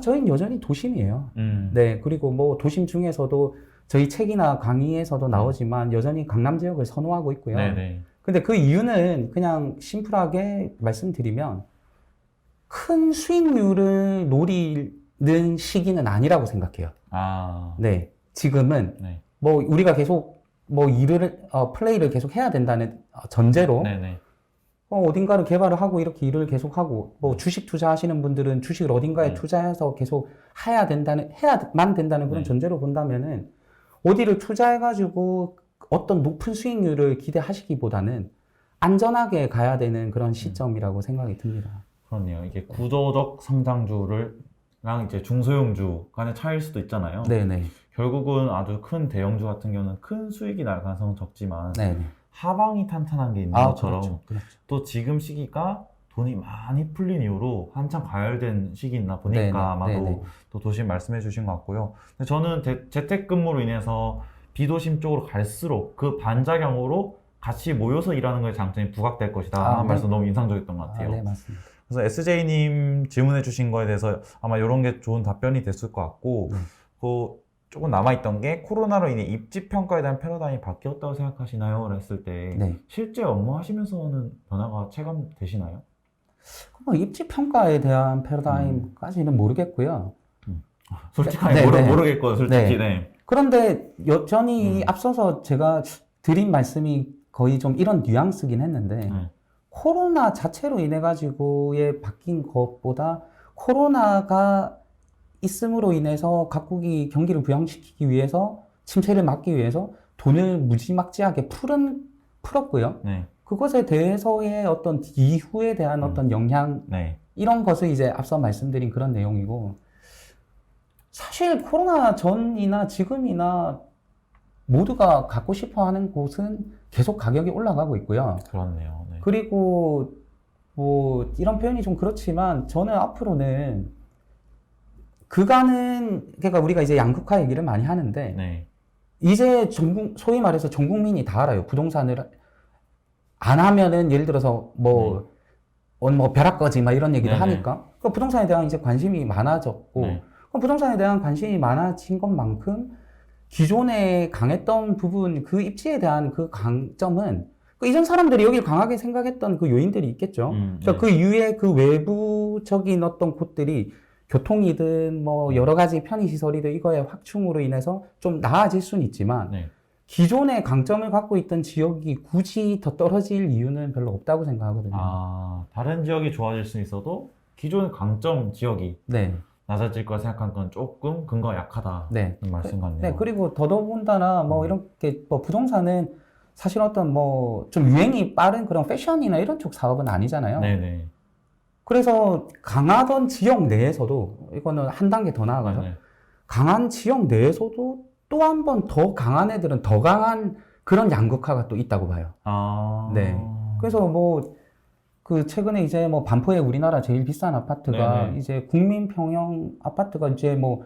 저희는 여전히 도심이에요. 네, 그리고 뭐 도심 중에서도 저희 책이나 강의에서도 나오지만 여전히 강남 지역을 선호하고 있고요. 네네. 근데 그 이유는 그냥 심플하게 말씀드리면 큰 수익률을 노리는 시기는 아니라고 생각해요. 아. 네, 지금은 네. 뭐 우리가 계속 뭐 플레이를 계속 해야 된다는 전제로 네네. 어딘가를 개발을 하고 이렇게 일을 계속 하고 뭐 주식 투자하시는 분들은 주식을 어딘가에 투자해서 계속 해야만 된다는 그런 네. 전제로 본다면은 어디를 투자해가지고 어떤 높은 수익률을 기대하시기보다는 안전하게 가야 되는 그런 시점이라고 생각이 듭니다. 그렇네요. 이게 구조적 성장주랑 이제 중소형주 간의 차이일 수도 있잖아요. 네네. 결국은 아주 큰 대형주 같은 경우는 큰 수익이 날 가능성은 적지만 네네. 하방이 탄탄한 게 있는 것처럼 그렇죠. 그렇죠. 또 지금 시기가 돈이 많이 풀린 이후로 한참 가열된 시기이나 보니까 네네. 아마도 네네. 또 도심 말씀해 주신 것 같고요. 근데 저는 재택근무로 인해서 비도심 쪽으로 갈수록 그 반작용으로 같이 모여서 일하는 거에 장점이 부각될 것이다 하는 네. 말씀 너무 인상적이었던 것 같아요. 네, 맞습니다. 그래서 SJ님 질문해 주신 거에 대해서 아마 이런 게 좋은 답변이 됐을 것 같고 그 조금 남아있던 게 코로나로 인해 입지 평가에 대한 패러다임이 바뀌었다고 생각하시나요? 했을 때 네. 실제 업무하시면서는 변화가 체감되시나요? 뭐 입지 평가에 대한 패러다임까지는 모르겠고요. 솔직하게 네, 네. 모르겠고 솔직히 네. 네. 그런데 여전히 앞서서 제가 드린 말씀이 거의 좀 이런 뉘앙스긴 했는데 코로나 자체로 인해 가지고에 바뀐 것보다 코로나가 있음으로 인해서 각국이 경기를 부양시키기 위해서 침체를 막기 위해서 돈을 무지막지하게 풀었고요. 네. 그것에 대해서의 어떤 이후에 대한 어떤 영향 네. 이런 것을 이제 앞서 말씀드린 그런 내용이고, 사실 코로나 전이나 지금이나 모두가 갖고 싶어 하는 곳은 계속 가격이 올라가고 있고요. 그렇네요. 네. 그리고 뭐 이런 표현이 좀 그렇지만 저는 앞으로는 그러니까 우리가 이제 양극화 얘기를 많이 하는데 네. 이제 소위 말해서 전 국민이 다 알아요. 부동산을 안 하면은 예를 들어서 뭐 벼락거지 막 이런 얘기를 네네. 하니까 그 부동산에 대한 이제 관심이 많아졌고 네. 그 부동산에 대한 관심이 많아진 것만큼 기존에 강했던 부분 그 입지에 대한 그 강점은 그 이전 사람들이 여기를 강하게 생각했던 그 요인들이 있겠죠. 그러니까 네. 그 이후에 그 외부적인 어떤 곳들이 교통이든 뭐 여러 가지 편의시설이든 이거의 확충으로 인해서 좀 나아질 수는 있지만 네. 기존의 강점을 갖고 있던 지역이 굳이 더 떨어질 이유는 별로 없다고 생각하거든요. 아, 다른 지역이 좋아질 수는 있어도 기존 강점 지역이 네. 낮아질 거라 생각한 건 조금 근거가 약하다. 네. 말씀 같네요. 네. 그리고 더더군다나 뭐 이렇게 뭐 부동산은 사실 어떤 뭐 좀 유행이 빠른 그런 패션이나 이런 쪽 사업은 아니잖아요. 네네. 그래서 강하던 지역 내에서도 이거는 한 단계 더 나아가서 네네. 강한 지역 내에서도 또 한 번 더 강한 애들은 더 강한 그런 양극화가 또 있다고 봐요. 아. 네. 그래서 뭐 그 최근에 이제 뭐 반포에 우리나라 제일 비싼 아파트가 네네. 이제 국민평형 아파트가 이제 뭐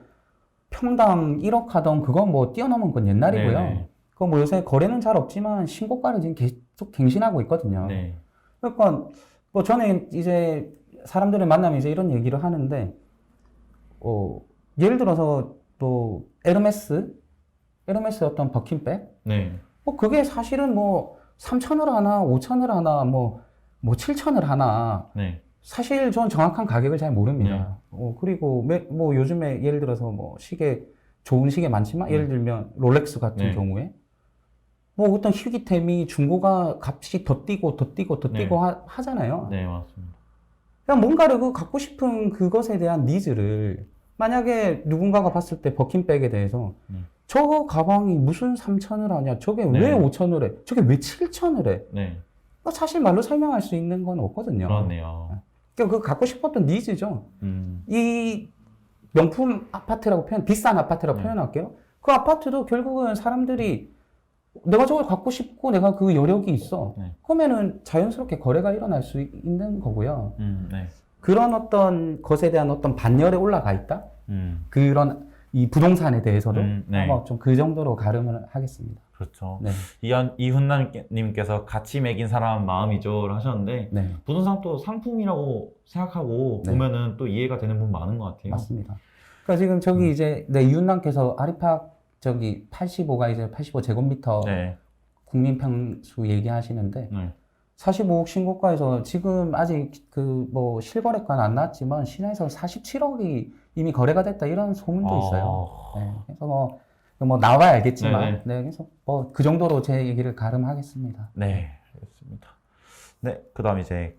평당 1억 하던 그거 뭐 뛰어넘은 건 옛날이고요. 네네. 그거 뭐 요새 거래는 잘 없지만 신고가를 지금 계속 갱신하고 있거든요. 네. 그러니까 뭐 저는 이제 사람들을 만나면 이제 이런 얘기를 하는데 예를 들어서 또 에르메스 어떤 버킨백 네. 뭐 그게 사실은 뭐 3천을 하나 5천을 하나 뭐 7천을 하나 네. 사실 전 정확한 가격을 잘 모릅니다. 그리고 뭐 요즘에 예를 들어서 뭐 좋은 시계 많지만 예를 들면 롤렉스 같은 네. 경우에 뭐 어떤 희귀템이 중고가 값이 더 뛰고 하잖아요. 네, 맞습니다. 그냥 뭔가를 그 갖고 싶은 그것에 대한 니즈를 만약에 누군가가 봤을 때 버킨백에 대해서 저 가방이 무슨 3,000을 하냐? 저게 네. 왜 5,000을 해? 저게 왜 7,000을 해? 네. 사실 말로 설명할 수 있는 건 없거든요. 그렇네요. 그러니까 그 갖고 싶었던 니즈죠. 음. 이 명품 아파트라고 비싼 아파트라고 표현할게요. 그 아파트도 결국은 사람들이 내가 저걸 갖고 싶고 내가 그 여력이 있어. 네. 그러면은 자연스럽게 거래가 일어날 수 있는 거고요. 네. 그런 어떤 것에 대한 어떤 반열에 올라가 있다? 그런 이 부동산에 대해서도 네. 아마 좀 그 정도로 가름을 하겠습니다. 그렇죠. 네. 이훈남님께서 가치 매긴 사람 마음이죠 하셨는데 네. 부동산 또 상품이라고 생각하고 네. 보면은 또 이해가 되는 분 많은 것 같아요. 맞습니다. 그러니까 지금 저기 이제 이윤남께서 아리팍 저기 85가 이제 85제곱미터 네. 국민평수 얘기하시는데 네. 45억 신고가에서 지금 아직 그 뭐 실거래가는 안 나왔지만 시내에서 47억이 이미 거래가 됐다 이런 소문도 있어요. 네. 그래서 뭐 나와야 알겠지만 네네. 네. 그래서 뭐 그 정도로 제 얘기를 가름하겠습니다. 네, 알겠습니다. 네, 그 다음 이제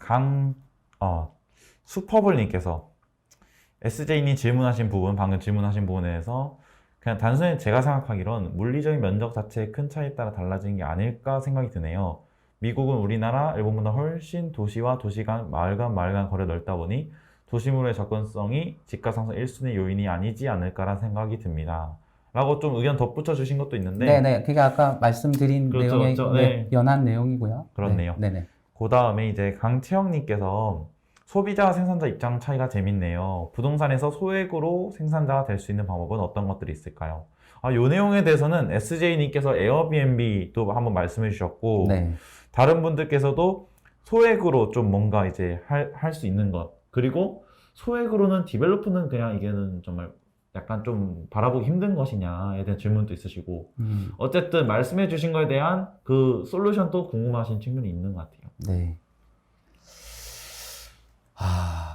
슈퍼볼님께서 SJ님 방금 질문하신 부분에 대해서 그냥 단순히 제가 생각하기론 물리적인 면적 자체의 큰 차이에 따라 달라지는 게 아닐까 생각이 드네요. 미국은 우리나라, 일본보다 훨씬 도시와 도시 간, 마을 간 거리가 넓다 보니 도시물의 접근성이 집가 상승 1순위 요인이 아니지 않을까라는 생각이 듭니다. 라고 좀 의견 덧붙여 주신 것도 있는데 네네. 그게 아까 말씀드린 그렇죠, 내용에 그렇죠. 네. 연한 내용이고요. 그렇네요. 네. 네네. 그 다음에 이제 강채영님께서 소비자와 생산자 입장 차이가 재밌네요. 부동산에서 소액으로 생산자가 될 수 있는 방법은 어떤 것들이 있을까요? 요 내용에 대해서는 SJ님께서 에어비앤비도 한번 말씀해 주셨고 네. 다른 분들께서도 소액으로 좀 뭔가 이제 할 수 있는 것 그리고 소액으로는 디벨로프는 그냥 이게는 정말 약간 좀 바라보기 힘든 것이냐에 대한 질문도 있으시고 어쨌든 말씀해 주신 거에 대한 그 솔루션도 궁금하신 측면이 있는 것 같아요. 네.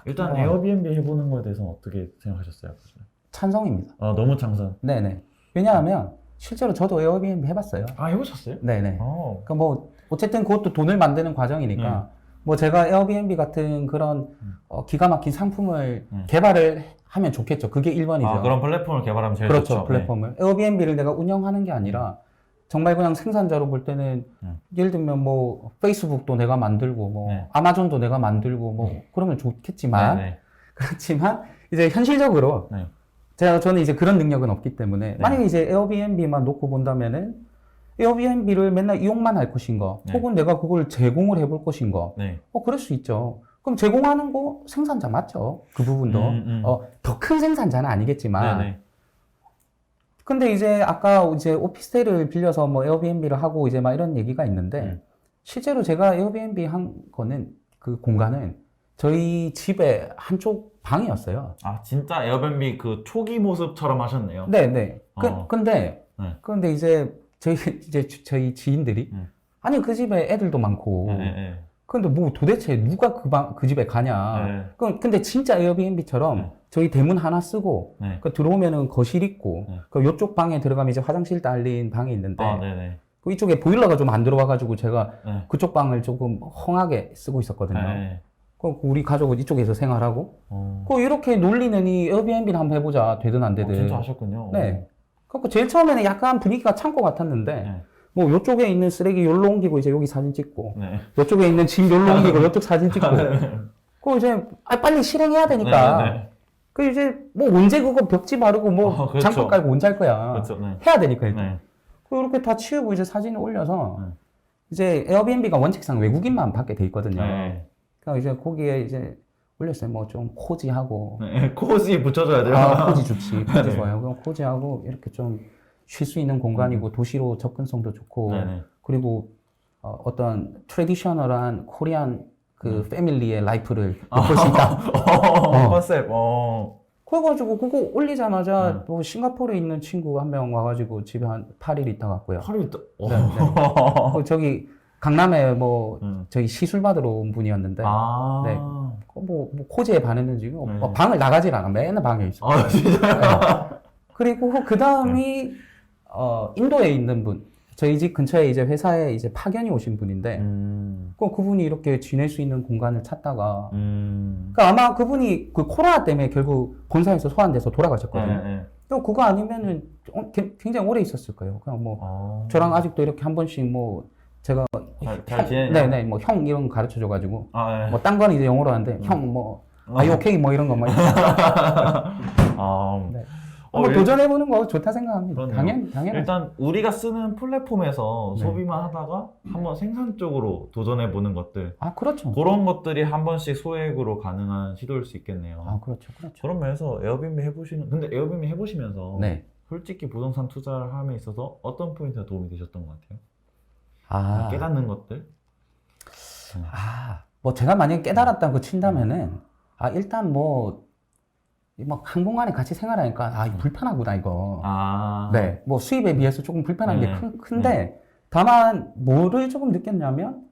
일단 에어비앤비 해보는 거에 대해서 어떻게 생각하셨어요? 찬성입니다. 너무 찬성. 네네. 왜냐하면 실제로 저도 에어비앤비 해봤어요. 해보셨어요? 네네. 그러니까 뭐 어쨌든 그것도 돈을 만드는 과정이니까 뭐 제가 에어비앤비 같은 그런 기가 막힌 상품을 개발을 하면 좋겠죠. 그게 1번이죠. 그런 플랫폼을 개발하면 제일 그렇죠. 좋죠. 플랫폼을. 에어비앤비를 내가 운영하는 게 아니라 정말 그냥 생산자로 볼 때는 예를 들면 뭐 페이스북도 내가 만들고 뭐 아마존도 내가 만들고 뭐 그러면 좋겠지만 그렇지만 이제 현실적으로 저는 이제 그런 능력은 없기 때문에 만약에 이제 에어비앤비만 놓고 본다면은 에어비앤비를 맨날 이용만 할 것인가 혹은 내가 그걸 제공을 해볼 것인가 그럴 수 있죠. 그럼 제공하는 거 생산자 맞죠? 그 부분도 더 큰 생산자는 아니겠지만 근데 이제 아까 이제 오피스텔을 빌려서 뭐 에어비앤비를 하고 이제 막 이런 얘기가 있는데 실제로 제가 에어비앤비 한 거는 그 공간은 저희 집의 한쪽 방이었어요. 진짜 에어비앤비 그 초기 모습처럼 하셨네요. 네네. 근데 이제 저희 지인들이 아니 그 집에 애들도 많고 근데 뭐 도대체 누가 그 집에 가냐. 근데 진짜 에어비앤비처럼 저희 대문 하나 쓰고 들어오면은 거실 있고 이쪽 방에 들어가면 이제 화장실 딸린 방이 있는데 그 이쪽에 보일러가 좀 안 들어와가지고 제가 그쪽 방을 조금 헝하게 쓰고 있었거든요. 우리 가족은 이쪽에서 생활하고 이렇게 놀리는 이 에어비앤비를 한번 해보자. 되든 안 되든. 진짜 하셨군요. 네. 그래서 제일 처음에는 약간 분위기가 창고 같았는데 뭐 요쪽에 있는 쓰레기 요로 옮기고 이제 여기 사진 찍고 요쪽에 있는 짐 요로 옮기고 요쪽 사진 찍고 그 이제 빨리 실행해야 되니까 그 이제 뭐 언제 그거 벽지 바르고 뭐 그렇죠. 장갑 깔고 언제 할 거야. 그렇죠. 해야 되니까 일단. 그렇게 다 치우고 이제 사진을 올려서 이제 에어비앤비가 원칙상 외국인만 받게 돼 있거든요. 그러니까 이제 거기에 이제 올렸어요. 뭐 좀 코지하고. 코지 붙여줘야 돼요. 코지 좋지. 코지 좋아요. 그럼 코지하고 이렇게 좀 쉴 수 있는 공간이고 도시로 접근성도 좋고 그리고 어떤 트레디셔널한 코리안 그 패밀리의 라이프를 볼 수 있다. 컨셉. 그래가지고 그거 올리자마자 뭐 싱가포르에 있는 친구 한 명 와가지고 집에 한 8일 있다 갔고요. 8일 있다? 저기 강남에 뭐 저희 시술 받으러 온 분이었는데 뭐 코지에 반했는지 방을 나가질 않아. 맨날 방에 있어. 진짜요? 그리고 그 다음이 인도에 있는 분, 저희 집 근처에 이제 회사에 이제 파견이 오신 분인데, 그분이 이렇게 지낼 수 있는 공간을 찾다가, 그러니까 아마 그분이 그 코로나 때문에 결국 본사에서 소환돼서 돌아가셨거든요. 또 그거 아니면은 굉장히 오래 있었을 거예요. 그냥 뭐 저랑 아직도 이렇게 한 번씩 뭐 제가 잘 지내냐? 네네 뭐 형 이런 거 가르쳐 줘가지고 네. 뭐 딴 거는 이제 영어로 하는데 형 뭐 아이 오케이 뭐 이런 거 뭐 네. 한번 도전해보는 거 좋다 생각합니다. 당연히 일단 우리가 쓰는 플랫폼에서 네. 소비만 하다가 한번 생산 쪽으로 도전해보는 것들, 그렇죠. 그런 것들이 한 번씩 소액으로 가능한 시도일 수 있겠네요. 그렇죠. 그런 면에서 에어비앤비 근데 에어비앤비 해보시면서 네. 솔직히 부동산 투자를 함에 있어서 어떤 포인트가 도움이 되셨던 것 같아요? 깨닫는 것들? 뭐 제가 만약에 깨달았다고 친다면은 일단 뭐 항공안에 같이 생활하니까 이거 불편하구나 이거. 네, 뭐 수입에 비해서 조금 불편한 게 큰데 다만 뭐를 조금 느꼈냐면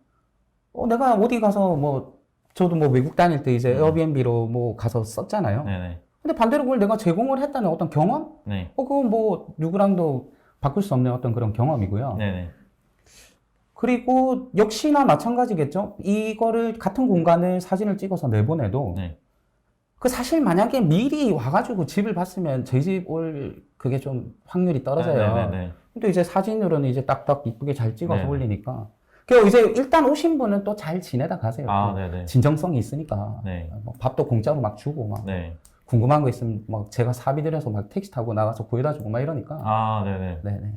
내가 어디 가서 뭐 저도 뭐 외국 다닐 때 이제 에어비앤비로 뭐 가서 썼잖아요. 네네. 근데 반대로 그걸 내가 제공을 했다는 어떤 경험? 네. 그건 뭐 누구랑도 바꿀 수 없는 어떤 그런 경험이고요. 네네. 그리고 역시나 마찬가지겠죠. 이거를 같은 공간을 사진을 찍어서 내보내도 네. 그 사실 만약에 미리 와가지고 집을 봤으면 저희 집 올 그게 좀 확률이 떨어져요. 네네네. 근데 이제 사진으로는 이제 딱딱 이쁘게 잘 찍어서 네네. 올리니까. 그리고 이제 일단 오신 분은 또 잘 지내다 가세요. 네네. 진정성이 있으니까. 네. 뭐 밥도 공짜로 막 주고 막. 네. 궁금한 거 있으면 막 제가 사비 들여서 막 택시 타고 나가서 구해다 주고 막 이러니까. 네네. 네네.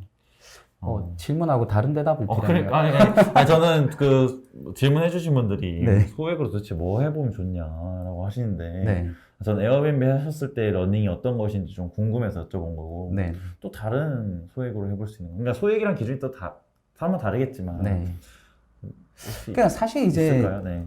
질문하고 다른 대답을 드리는 그러니까 저는 그 질문해주신 분들이 네. 소액으로 도대체 뭐 해보면 좋냐라고 하시는데 네. 저는 에어비앤비 하셨을 때 러닝이 어떤 것인지 좀 궁금해서 여쭤본 거고 네. 또 다른 소액으로 해볼 수 있는 거. 그러니까 소액이랑 기준이 또 사람 다르겠지만 네. 그러니까 사실 이제 있을까요? 네.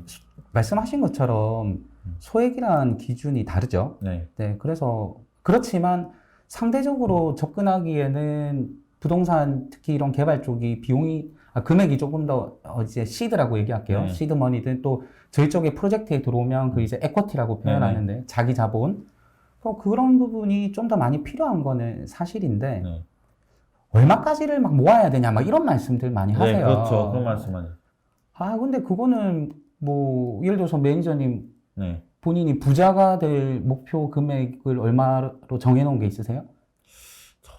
말씀하신 것처럼 소액이란 기준이 다르죠. 네. 네. 그래서 그렇지만 상대적으로 접근하기에는 부동산 특히 이런 개발 쪽이 비용이 금액이 조금 더 이제 시드라고 얘기할게요. 네. 시드 머니든 또 저희 쪽에 프로젝트에 들어오면 그 이제 에쿼티라고 표현하는데 자기 자본 그런 부분이 좀 더 많이 필요한 거는 사실인데 네. 얼마까지를 막 모아야 되냐 막 이런 말씀들 많이 하세요. 네, 그렇죠. 그런 말씀 많이. 근데 그거는 뭐 예를 들어서 매니저님 네. 본인이 부자가 될 목표 금액을 얼마로 정해놓은 게 있으세요?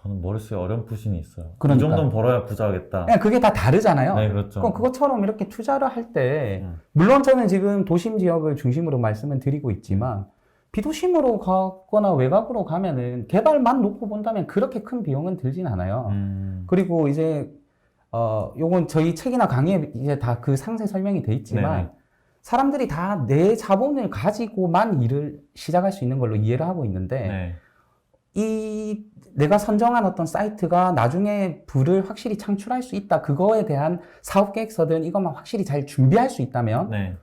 저는 머릿속에 어렴풋이 있어요. 그러니까요. 이 정도는 벌어야 부자겠다. 그게 다 다르잖아요. 네, 그렇죠. 그럼 그것처럼 이렇게 투자를 할 때, 물론 저는 지금 도심 지역을 중심으로 말씀을 드리고 있지만, 비도심으로 가거나 외곽으로 가면은 개발만 놓고 본다면 그렇게 큰 비용은 들진 않아요. 그리고 이제, 요건 저희 책이나 강의에 이제 다 그 상세 설명이 돼 있지만, 네네. 사람들이 다 내 자본을 가지고만 일을 시작할 수 있는 걸로 이해를 하고 있는데, 네. 내가 선정한 어떤 사이트가 나중에 부를 확실히 창출할 수 있다. 그거에 대한 사업 계획서든 이것만 확실히 잘 준비할 수 있다면 네.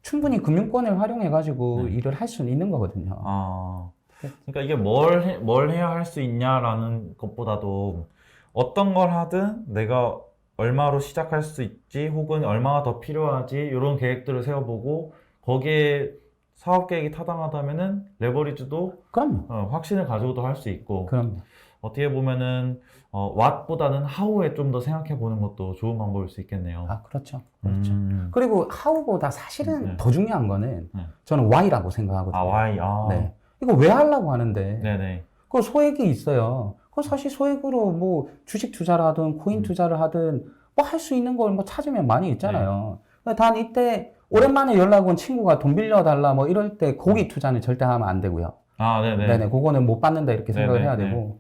충분히 금융권을 활용해가지고 일을 할 수는 있는 거거든요. 그러니까 이게 뭘 해야 할 수 있냐라는 것보다도 어떤 걸 하든 내가 얼마로 시작할 수 있지 혹은 얼마가 더 필요하지 이런 계획들을 세워보고 거기에 사업 계획이 타당하다면은 레버리지도 그럼요. 확신을 가지고도 할 수 있고 그럼요. 어떻게 보면은 what보다는 how에 좀 더 생각해 보는 것도 좋은 방법일 수 있겠네요. 그렇죠. 그렇죠. 그리고 how보다 사실은 더 중요한 거는 저는 why라고 생각하거든요. why. 네. 이거 왜 하려고 하는데? 네네. 그 소액이 있어요. 그 사실 소액으로 뭐 주식 투자를 하든 코인 투자를 하든 뭐 할 수 있는 걸 뭐 찾으면 많이 있잖아요. 단 이때 오랜만에 연락 온 친구가 돈 빌려달라 뭐 이럴 때 거기 투자는 절대 하면 안 되고요. 네네. 네네. 그거는 못 받는다 이렇게 생각을 해야 되고.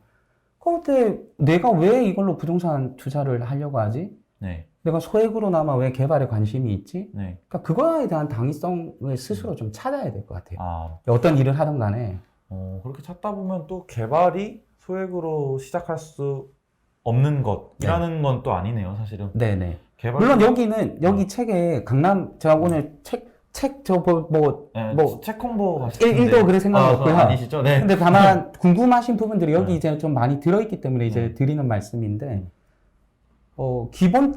그때 내가 왜 이걸로 부동산 투자를 하려고 하지? 네. 내가 소액으로나마 왜 개발에 관심이 있지? 네. 그러니까 그거에 대한 당위성을 스스로 좀 찾아야 될 것 같아요. 아, 어떤 일을 하든 간에. 그렇게 찾다 보면 또 개발이 소액으로 시작할 수 없는 것이라는 건 또 아니네요, 사실은. 네네. 개발. 물론 여기 책에 제가 오늘 책 책 책 홍보 하실 일도 그럴 생각은 없고요. 아니시죠? 네. 근데 다만 궁금하신 부분들이 여기 이제 좀 많이 들어있기 때문에 이제 드리는 말씀인데,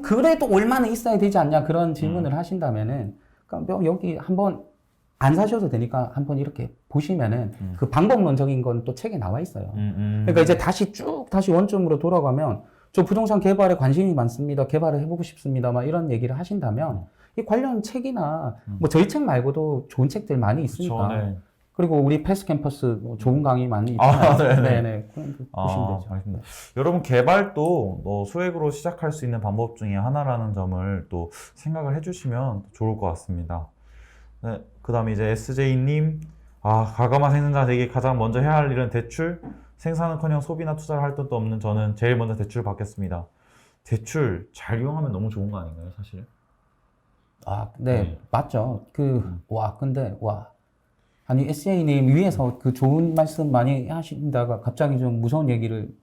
그래도 얼마나 있어야 되지 않냐 그런 질문을 하신다면은, 그러니까 여기 한번 안 사셔도 되니까 한번 이렇게 보시면은 그 방법론적인 건 또 책에 나와 있어요. 그러니까 이제 다시 원점으로 돌아가면 저 부동산 개발에 관심이 많습니다. 개발을 해보고 싶습니다. 막 이런 얘기를 하신다면 이 관련 책이나 뭐 저희 책 말고도 좋은 책들 많이 있으니까 그쵸, 네. 그리고 우리 패스 캠퍼스 뭐 좋은 강의 많이 아, 있잖아요. 네네. 네네. 그럼 보시면 되죠. 알겠습니다. 여러분, 개발도 소액으로 시작할 수 있는 방법 중에 하나라는 점을 또 생각을 해주시면 좋을 것 같습니다. 네, 그 다음에 이제 SJ님, 가감한 생산자에게 가장 먼저 해야 할 일은 대출, 생산은커녕 소비나 투자를 할 돈도 없는 저는 제일 먼저 대출을 받겠습니다. 대출 잘 이용하면 너무 좋은 거 아닌가요, 사실? 네, 네. 맞죠. 아니, SJ님 위에서 그 좋은 말씀 많이 하신다가 갑자기 좀 무서운 얘기를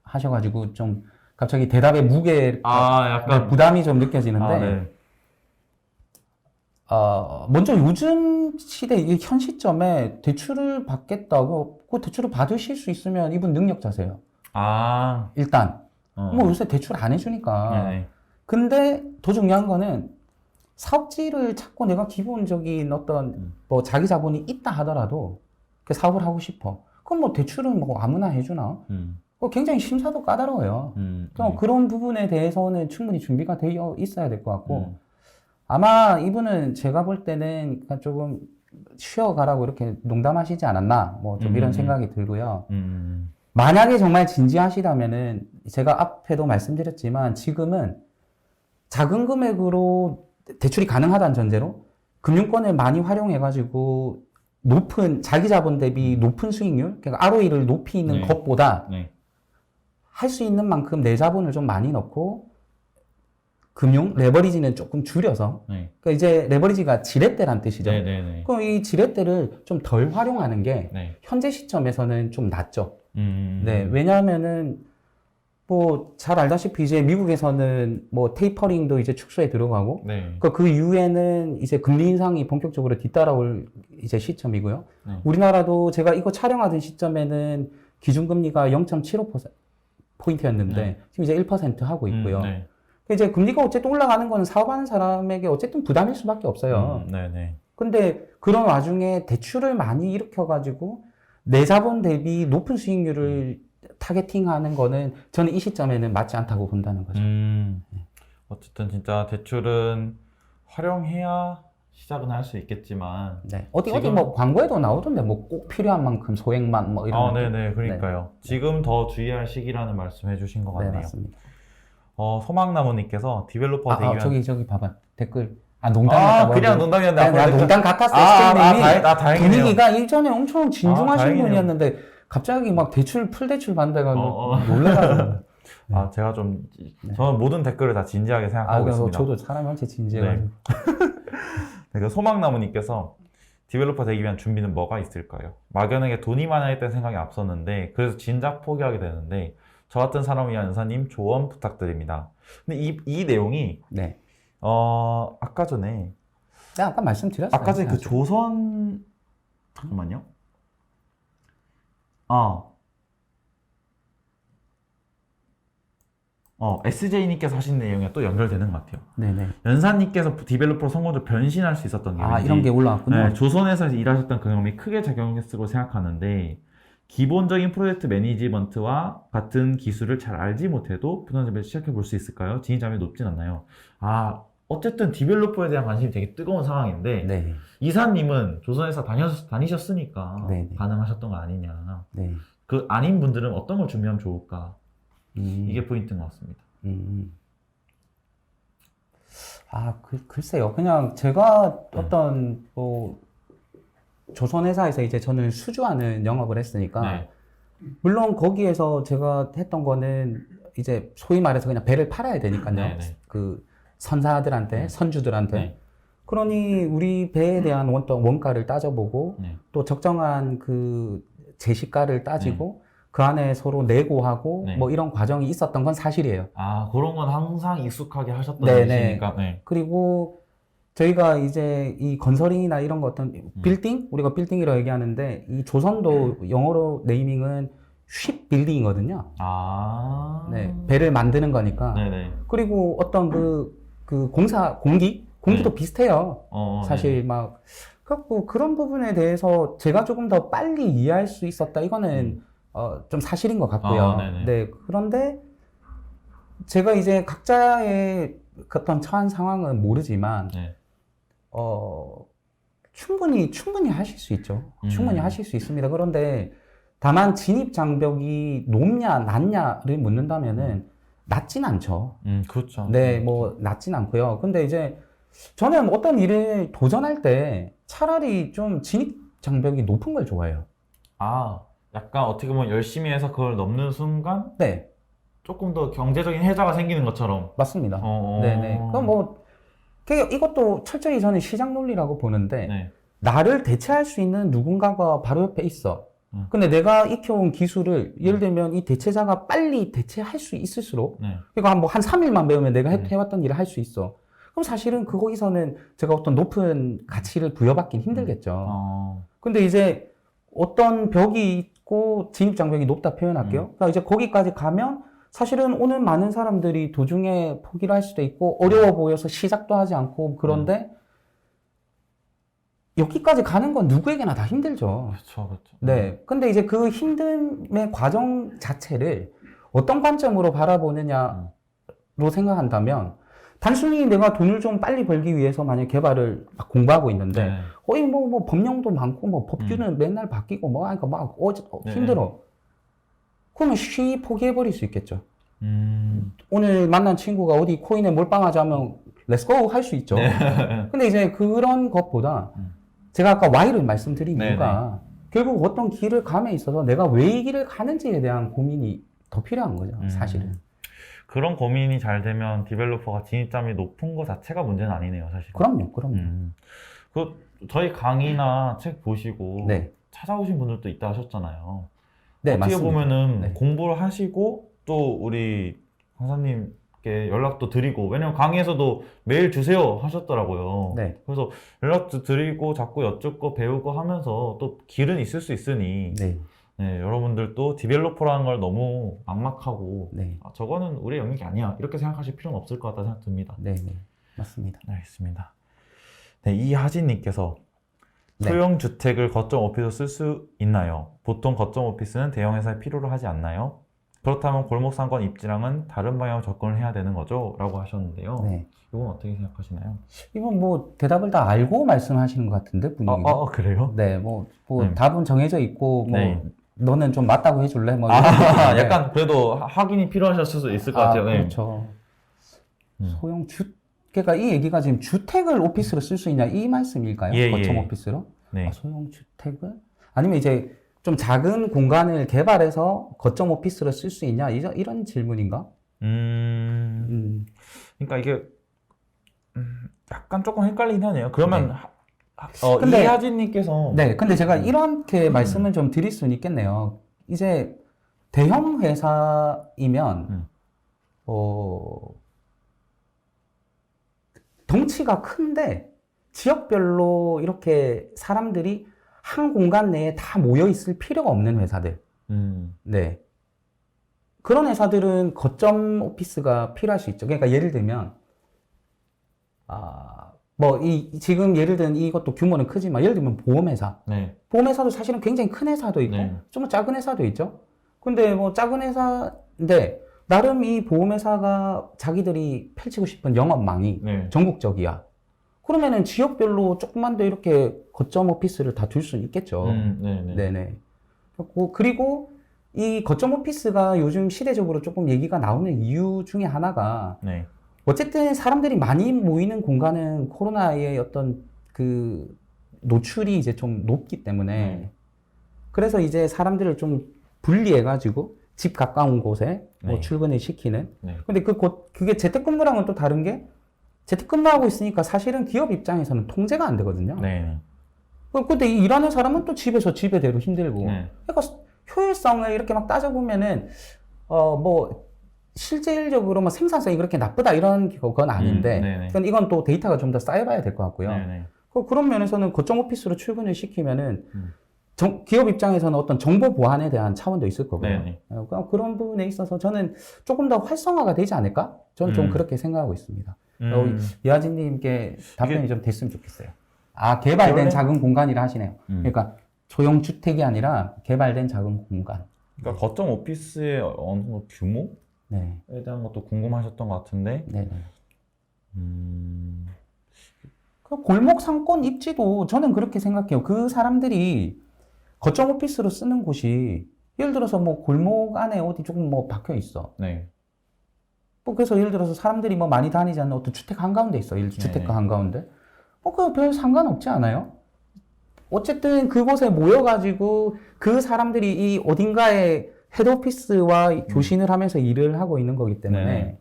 하셔가지고 좀 갑자기 대답의 무게, 약간. 부담이 좀 느껴지는데, 네. 먼저 요즘 시대, 현 시점에 대출을 받겠다고, 그 대출을 받으실 수 있으면 이분 능력자세요. 일단. 뭐 요새 대출 안 해주니까. 네. 근데 더 중요한 거는 사업지를 찾고 내가 기본적인 어떤 뭐 자기 자본이 있다 하더라도 그 사업을 하고 싶어. 그럼 뭐 대출은 뭐 아무나 해주나? 굉장히 심사도 까다로워요. 그런 부분에 대해서는 충분히 준비가 되어 있어야 될 것 같고, 아마 이분은 제가 볼 때는 조금 쉬어가라고 이렇게 농담하시지 않았나, 뭐 좀 이런 생각이 들고요. 만약에 정말 진지하시다면은 제가 앞에도 말씀드렸지만 지금은 작은 금액으로 대출이 가능하다는 전제로 금융권을 많이 활용해가지고 높은 자기 자본 대비 높은 수익률, 그러니까 ROE를 높이는 것보다 할 수 있는 만큼 내 자본을 좀 많이 넣고 금융 레버리지는 조금 줄여서 그러니까 이제 레버리지가 지렛대란 뜻이죠. 그럼 이 지렛대를 좀 덜 활용하는 게 현재 시점에서는 좀 낫죠. 왜냐하면은 뭐 잘 알다시피 이제 미국에서는 뭐 테이퍼링도 이제 축소에 들어가고 그 이후에는 이제 금리 인상이 본격적으로 뒤따라올 이제 시점이고요. 우리나라도 제가 이거 촬영하던 시점에는 기준금리가 0.75%포인트였는데 지금 이제 1% 하고 있고요. 이제 금리가 어쨌든 올라가는 거는 사업하는 사람에게 어쨌든 부담일 수밖에 없어요. 근데 그런 와중에 대출을 많이 일으켜가지고 내 자본 대비 높은 수익률을 타겟팅하는 거는 저는 이 시점에는 맞지 않다고 본다는 거죠. 어쨌든 진짜 대출은 활용해야 시작은 할 수 있겠지만 어디 뭐 광고에도 나오던데 뭐 꼭 필요한 만큼 소액만 뭐 이런 그러니까요. 지금 더 주의할 시기라는 말씀 해주신 것 같네요. 맞습니다. 소망나무님께서 디벨로퍼가 되기 위한 저기 봐봐 댓글 농담이었다고 그냥 하고. 농담이었는데 농담 같았어요. 다행이네요. 분위기가 일전에 엄청 진중하신 다행이네요. 분이었는데 갑자기 막 풀대출 받다가 놀래가지고. 제가 저는 모든 댓글을 다 진지하게 생각하고 있습니다. 저도 사람이 엄청 진지해가지고. 소망나무님께서 디벨로퍼 되기 위한 준비는 뭐가 있을까요? 막연하게 돈이 많아야 했다는 생각이 앞섰는데 그래서 진작 포기하게 되는데 저 같은 사람을 위한 은사님 조언 부탁드립니다. 근데 이 내용이 아까 전에 아까 말씀드렸어요. 아까 전에 그 조선 잠깐만요. SJ님께서 하신 내용이 또 연결되는 것 같아요. 연사님께서 디벨로퍼로 성공적으로 변신할 수 있었던 게 이런 게 올라왔군요. 조선에서 일하셨던 경험이 크게 작용했을 거라고 생각하는데 기본적인 프로젝트 매니지먼트와 같은 기술을 잘 알지 못해도 부동산을 시작해 볼 수 있을까요? 진입장벽이 높진 않나요? 어쨌든 디벨로퍼에 대한 관심이 되게 뜨거운 상황인데 이사님은 조선회사 다니셨으니까 가능하셨던 거 아니냐. 그 아닌 분들은 어떤 걸 준비하면 좋을까? 이게 포인트인 것 같습니다. 글쎄요. 그냥 제가 어떤 조선회사에서 이제 저는 수주하는 영업을 했으니까 물론 거기에서 제가 했던 거는 이제 소위 말해서 그냥 배를 팔아야 되니까요. 그 선사들한테, 선주들한테. 그러니 우리 배에 대한 원가를 따져보고 또 적정한 그 제시가를 따지고 그 안에 서로 내고하고 뭐 이런 과정이 있었던 건 사실이에요. 그런 건 항상 익숙하게 하셨던 일이니까. 그리고 저희가 이제 이 건설이나 이런 거 어떤 빌딩? 우리가 빌딩이라고 얘기하는데 이 조선도 영어로 네이밍은 쉽 빌딩이거든요. 배를 만드는 거니까. 그리고 어떤 그 공기도 비슷해요. 사실 막 그래갖고 그런 부분에 대해서 제가 조금 더 빨리 이해할 수 있었다. 이거는 좀 사실인 것 같고요. 그런데 제가 이제 각자의 어떤 처한 상황은 모르지만 충분히 하실 수 있죠. 충분히 하실 수 있습니다. 그런데 다만 진입 장벽이 높냐 낮냐를 묻는다면은 낮진 않죠. 그렇죠. 네, 뭐 낮진 않고요. 근데 이제 저는 어떤 일을 도전할 때 차라리 좀 진입 장벽이 높은 걸 좋아해요. 아, 약간 어떻게 보면 열심히 해서 그걸 넘는 순간 네, 조금 더 경제적인 혜자가 생기는 것처럼. 맞습니다. 어, 네네. 그럼 뭐 이것도 철저히 저는 시장 논리라고 보는데 네. 나를 대체할 수 있는 누군가가 바로 옆에 있어. 근데 내가 익혀온 기술을 예를 들면 이 대체자가 빨리 대체할 수 있을수록 네. 그러니까 한 3일만 배우면 내가 해왔던 일을 할 수 있어. 그럼 사실은 거기서는 제가 어떤 높은 가치를 부여받긴 힘들겠죠. 근데 이제 어떤 벽이 있고 진입 장벽이 높다 표현할게요. 그러니까 이제 거기까지 가면 사실은 오늘 많은 사람들이 도중에 포기를 할 수도 있고 어려워 보여서 시작도 하지 않고 그런데 여기까지 가는 건 누구에게나 다 힘들죠. 그렇죠, 그렇죠. 네. 근데 이제 그 힘듦의 과정 자체를 어떤 관점으로 바라보느냐로 생각한다면 단순히 내가 돈을 좀 빨리 벌기 위해서 만약 개발을 막 공부하고 있는데 네. 거의 뭐 법령도 많고 뭐 법규는 맨날 바뀌고 뭐 하니까 막 네. 힘들어. 그러면 쉬이 포기해버릴 수 있겠죠. 음. 오늘 만난 친구가 어디 코인에 몰빵하자면 렛츠고 할 수 있죠. 네. 근데 이제 그런 것보다 제가 아까 Y를 말씀드린 네, 이유가 결국 어떤 길을 감에 있어서 내가 왜 이 길을 가는지에 대한 고민이 더 필요한 거죠, 사실은. 그런 고민이 잘 되면 디벨로퍼가 진입장이 높은 것 자체가 문제는 아니네요, 사실. 그럼요. 그 저희 강의나 책 보시고 네. 찾아오신 분들도 있다 하셨잖아요. 네, 어떻게 맞습니다. 보면은 네. 공부를 하시고 또 우리 강사님께 연락도 드리고, 왜냐면 강의에서도 메일 주세요 하셨더라고요. 네. 그래서 연락도 드리고 자꾸 여쭙고 배우고 하면서 또 길은 있을 수 있으니 네. 네, 여러분들도 디벨로퍼라는 걸 너무 막막하고 네. 아, 저거는 우리 영역이 아니야 이렇게 생각하실 필요는 없을 것 같다 생각 듭니다. 네. 네. 맞습니다. 알겠습니다. 네, 이하진님께서 네. 소형 주택을 거점 오피스로 쓸 수 있나요? 보통 거점 오피스는 대형 회사에 필요로 하지 않나요? 그렇다면 골목 상권 입지랑은 다른 방향으로 접근을 해야 되는 거죠? 라고 하셨는데요. 네. 이건 어떻게 생각하시나요? 이건 뭐 대답을 다 알고 말씀하시는 것 같은데 분위기가. 그래요? 네, 뭐 네. 답은 정해져 있고 뭐 네. 너는 좀 맞다고 해줄래? 뭐 아, 이런 약간 그래도 확인이 필요하셨을 수 있을 것 같아요. 네. 그렇죠. 소형 그러니까 이 얘기가 지금 주택을 오피스로 쓸 수 있냐 이 말씀일까요? 예, 거점 예. 오피스로? 네. 소형 주택을? 아니면 이제 좀 작은 공간을 개발해서 거점 오피스로 쓸 수 있냐 이런 질문인가? 그러니까 이게 약간 조금 헷갈리긴 하네요. 그러면 네. 근데 이하진님께서 네, 근데 제가 이렇게 말씀을 좀 드릴 수는 있겠네요. 이제 대형 회사이면 덩치가 큰데 지역별로 이렇게 사람들이 한 공간 내에 다 모여 있을 필요가 없는 회사들. 네. 그런 회사들은 거점 오피스가 필요할 수 있죠. 그러니까 예를 들면, 지금 예를 들면 이것도 규모는 크지만, 예를 들면 보험회사. 네. 보험회사도 사실은 굉장히 큰 회사도 있고, 네. 좀 작은 회사도 있죠. 근데 뭐 작은 회사인데, 나름 이 보험회사가 자기들이 펼치고 싶은 영업망이 네. 전국적이야. 그러면은 지역별로 조금만 더 이렇게 거점 오피스를 다 둘 수는 있겠죠. 네네. 네네. 그리고 이 거점 오피스가 요즘 시대적으로 조금 얘기가 나오는 이유 중에 하나가 네. 어쨌든 사람들이 많이 모이는 공간은 코로나의 어떤 그 노출이 이제 좀 높기 때문에 그래서 이제 사람들을 좀 분리해가지고 집 가까운 곳에 뭐 네. 출근을 시키는. 네. 근데 그게 재택근무랑은 또 다른 게 재택근무하고 있으니까 사실은 기업 입장에서는 통제가 안 되거든요. 네. 근데 이 일하는 사람은 또 집에서 집에대로 힘들고. 네. 그러니까 효율성을 이렇게 막 따져보면은, 실질적으로 뭐 생산성이 그렇게 나쁘다 이런 건 아닌데, 그러니까 이건 또 데이터가 좀 더 쌓여봐야 될 것 같고요. 네네. 그런 면에서는 거점 오피스로 출근을 시키면은, 기업 입장에서는 어떤 정보 보안에 대한 차원도 있을 거고요. 네네. 그런 부분에 있어서 저는 조금 더 활성화가 되지 않을까? 저는 좀 그렇게 생각하고 있습니다. 이하진님께 답변이 좀 됐으면 좋겠어요. 개발된 작은 공간이라 하시네요. 그러니까 소형 주택이 아니라 개발된 작은 공간. 그러니까 거점 오피스의 어느 정도 규모에 네. 대한 것도 궁금하셨던 것 같은데, 네. 그 골목 상권 입지도 저는 그렇게 생각해요. 그 사람들이 거점 오피스로 쓰는 곳이 예를 들어서 뭐 골목 안에 어디 조금 뭐 박혀 있어. 네. 뭐 그래서 예를 들어서 사람들이 뭐 많이 다니지 않는 어떤 주택 한가운데 있어. 주택가 한가운데. 뭐 그거 별 상관없지 않아요? 어쨌든 그곳에 모여가지고 그 사람들이 이 어딘가에 헤드오피스와 교신을 하면서 일을 하고 있는 거기 때문에 네.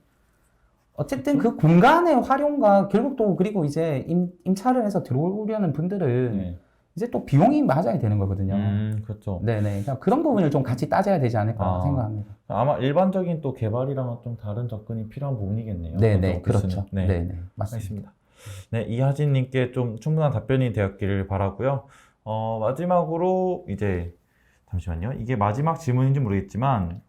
어쨌든 그 공간의 활용과 결국 또 그리고 이제 임차를 해서 들어오려는 분들은 네. 이제 또 비용이 맞아야 되는 거거든요. 그렇죠. 네네. 그러니까 그런 부분을 좀 같이 따져야 되지 않을까 생각합니다. 아마 일반적인 또 개발이랑은 좀 다른 접근이 필요한 부분이겠네요. 네네. 거점 오피스는. 그렇죠. 네. 네네. 맞습니다. 알겠습니다. 네, 이하진님께 좀 충분한 답변이 되었기를 바라고요. 마지막으로 이제 잠시만요. 이게 마지막 질문인지 모르겠지만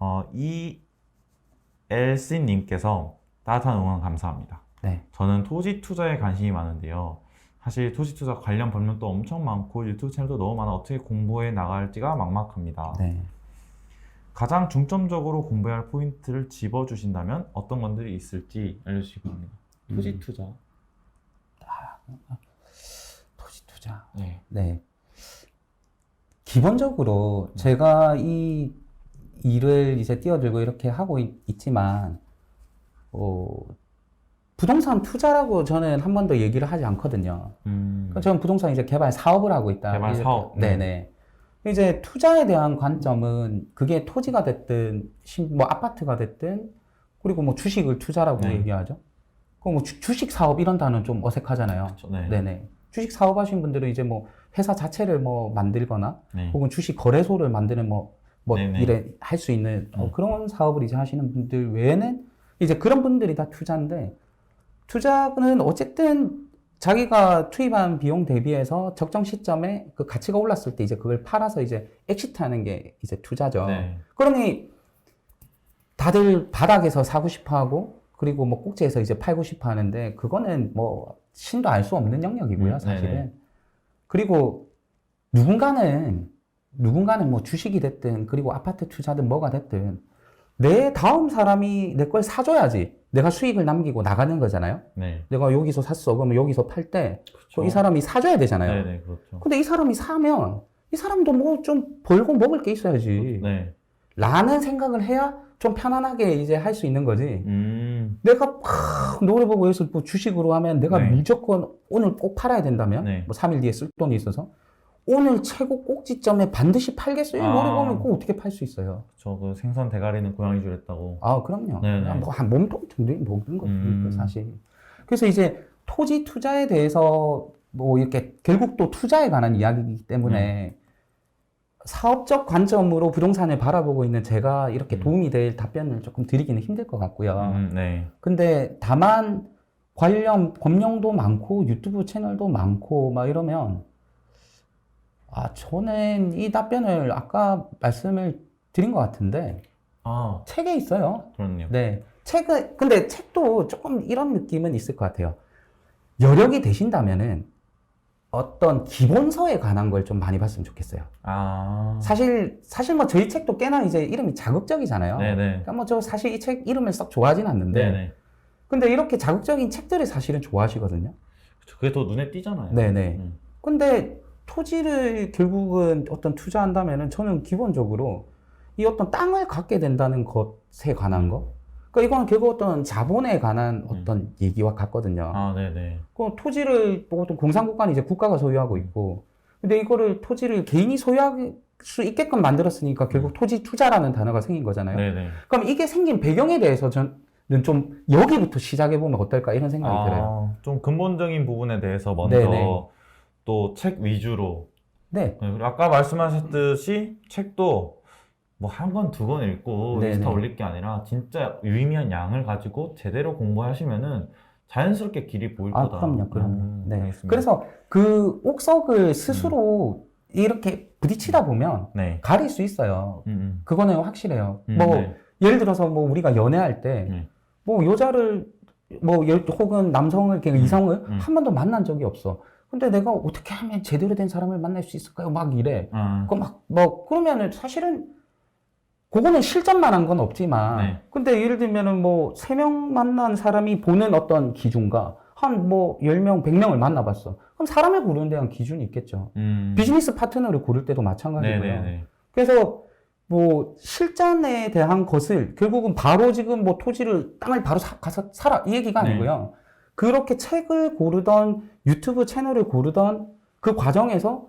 ELC님께서 따뜻한 응원 감사합니다. 네. 저는 토지 투자에 관심이 많은데요. 사실 토지 투자 관련 법령도 엄청 많고 유튜브 채널도 너무 많아 어떻게 공부해 나갈지가 막막합니다. 네. 가장 중점적으로 공부해야 할 포인트를 집어주신다면 어떤 것들이 있을지 알려주시기 바랍니다. 토지 투자. 토지 투자. 네. 네. 기본적으로 제가 이 일을 이제 뛰어들고 이렇게 하고 있지만, 부동산 투자라고 저는 한 번도 얘기를 하지 않거든요. 그러니까 저는 부동산 이제 개발 사업을 하고 있다. 개발 이렇게. 사업. 네네. 이제 투자에 대한 관점은 그게 토지가 됐든, 뭐 아파트가 됐든, 그리고 뭐 주식을 투자라고 네. 얘기하죠. 그럼 뭐 주식 사업 이런 단어는 좀 어색하잖아요. 그렇죠. 네. 네네. 주식 사업 하시는 분들은 이제 뭐 회사 자체를 뭐 만들거나 네. 혹은 주식 거래소를 만드는 뭐 네네. 이래 할 수 있는 그런 사업을 이제 하시는 분들 외에는 이제 그런 분들이 다 투자인데, 투자는 어쨌든 자기가 투입한 비용 대비해서 적정 시점에 그 가치가 올랐을 때 이제 그걸 팔아서 이제 엑시트하는 게 이제 투자죠. 네. 그러니 다들 바닥에서 사고 싶어 하고 그리고 뭐 꼭지에서 이제 팔고 싶어 하는데 그거는 뭐 신도 알 수 없는 영역이고요, 사실은. 네네. 그리고 누군가는 뭐 주식이 됐든 그리고 아파트 투자든 뭐가 됐든 내 다음 사람이 내 걸 사줘야지 내가 수익을 남기고 나가는 거잖아요. 네. 내가 여기서 샀어. 그러면 여기서 팔 때 그렇죠. 이 사람이 사줘야 되잖아요. 네네, 그렇죠. 근데 이 사람이 사면 이 사람도 뭐 좀 벌고 먹을 게 있어야지. 네. 라는 생각을 해야 좀 편안하게 이제 할 수 있는 거지. 음. 내가 막 노래 보고 해서 뭐 주식으로 하면 내가 네. 무조건 오늘 꼭 팔아야 된다면 네. 뭐 3일 뒤에 쓸 돈이 있어서 오늘 최고 꼭지점에 반드시 팔겠어요. 아. 노래 보면 그거 어떻게 팔 수 있어요? 저 그 생선 대가리는 고양이 줄 했다고. 아, 그럼요. 네네. 뭐 한 몸통 정도에 먹는 거죠, 음. 사실. 그래서 이제 토지 투자에 대해서 뭐 이렇게 결국 또 투자에 관한 이야기이기 때문에 사업적 관점으로 부동산을 바라보고 있는 제가 이렇게 도움이 될 답변을 조금 드리기는 힘들 것 같고요. 네. 근데 다만 관련 법령도 많고 유튜브 채널도 많고 막 이러면 저는 이 답변을 아까 말씀을 드린 것 같은데 아, 책에 있어요. 그렇네요. 네. 근데 책도 조금 이런 느낌은 있을 것 같아요. 여력이 되신다면은 어떤 기본서에 관한 걸 좀 많이 봤으면 좋겠어요. 아. 사실 뭐 저희 책도 꽤나 이제 이름이 자극적이잖아요. 네네. 그러니까 뭐 저 사실 이 책 이름을 썩 좋아하진 않는데. 네네. 근데 이렇게 자극적인 책들을 사실은 좋아하시거든요. 그쵸. 그게 더 눈에 띄잖아요. 네네. 근데 토지를 결국은 어떤 투자한다면은 저는 기본적으로 이 어떤 땅을 갖게 된다는 것에 관한 거. 그러니까 이거는 결국 어떤 자본에 관한 어떤 얘기와 같거든요. 아, 네네. 그 토지를 뭐 어떤 공산국가는 이제 국가가 소유하고 있고, 근데 이거를 토지를 개인이 소유할 수 있게끔 만들었으니까 결국 토지 투자라는 단어가 생긴 거잖아요. 네네. 그럼 이게 생긴 배경에 대해서 저는 좀 여기부터 시작해 보면 어떨까 이런 생각이 들어요. 좀 근본적인 부분에 대해서 먼저 네네. 또 책 위주로. 네. 네, 그리고 아까 말씀하셨듯이 책도 뭐 한 권, 두 권 읽고 네네. 인스타 올릴 게 아니라 진짜 유의미한 양을 가지고 제대로 공부하시면은 자연스럽게 길이 보일 거다. 그럼요. 네. 알겠습니다. 그래서 그 옥석을 스스로 이렇게 부딪히다 보면 네. 가릴 수 있어요. 그거는 확실해요. 뭐 네. 예를 들어서 뭐 우리가 연애할 때 뭐 여자를 뭐 혹은 남성을 이성을 한 번도 만난 적이 없어. 근데 내가 어떻게 하면 제대로 된 사람을 만날 수 있을까요? 막 이래. 그러면은 사실은 그거는 실전만 한 건 없지만, 네. 근데 예를 들면은 뭐 3명 만난 사람이 보는 어떤 기준과 한 뭐 10명, 100명을 만나봤어. 그럼 사람을 고르는 데 한 기준이 있겠죠. 비즈니스 파트너를 고를 때도 마찬가지고요. 네네네. 그래서 뭐 실전에 대한 것을 결국은 바로 지금 뭐 토지를 땅을 바로 가서 사라 이 얘기가 네. 아니고요. 그렇게 책을 고르던 유튜브 채널을 고르던 그 과정에서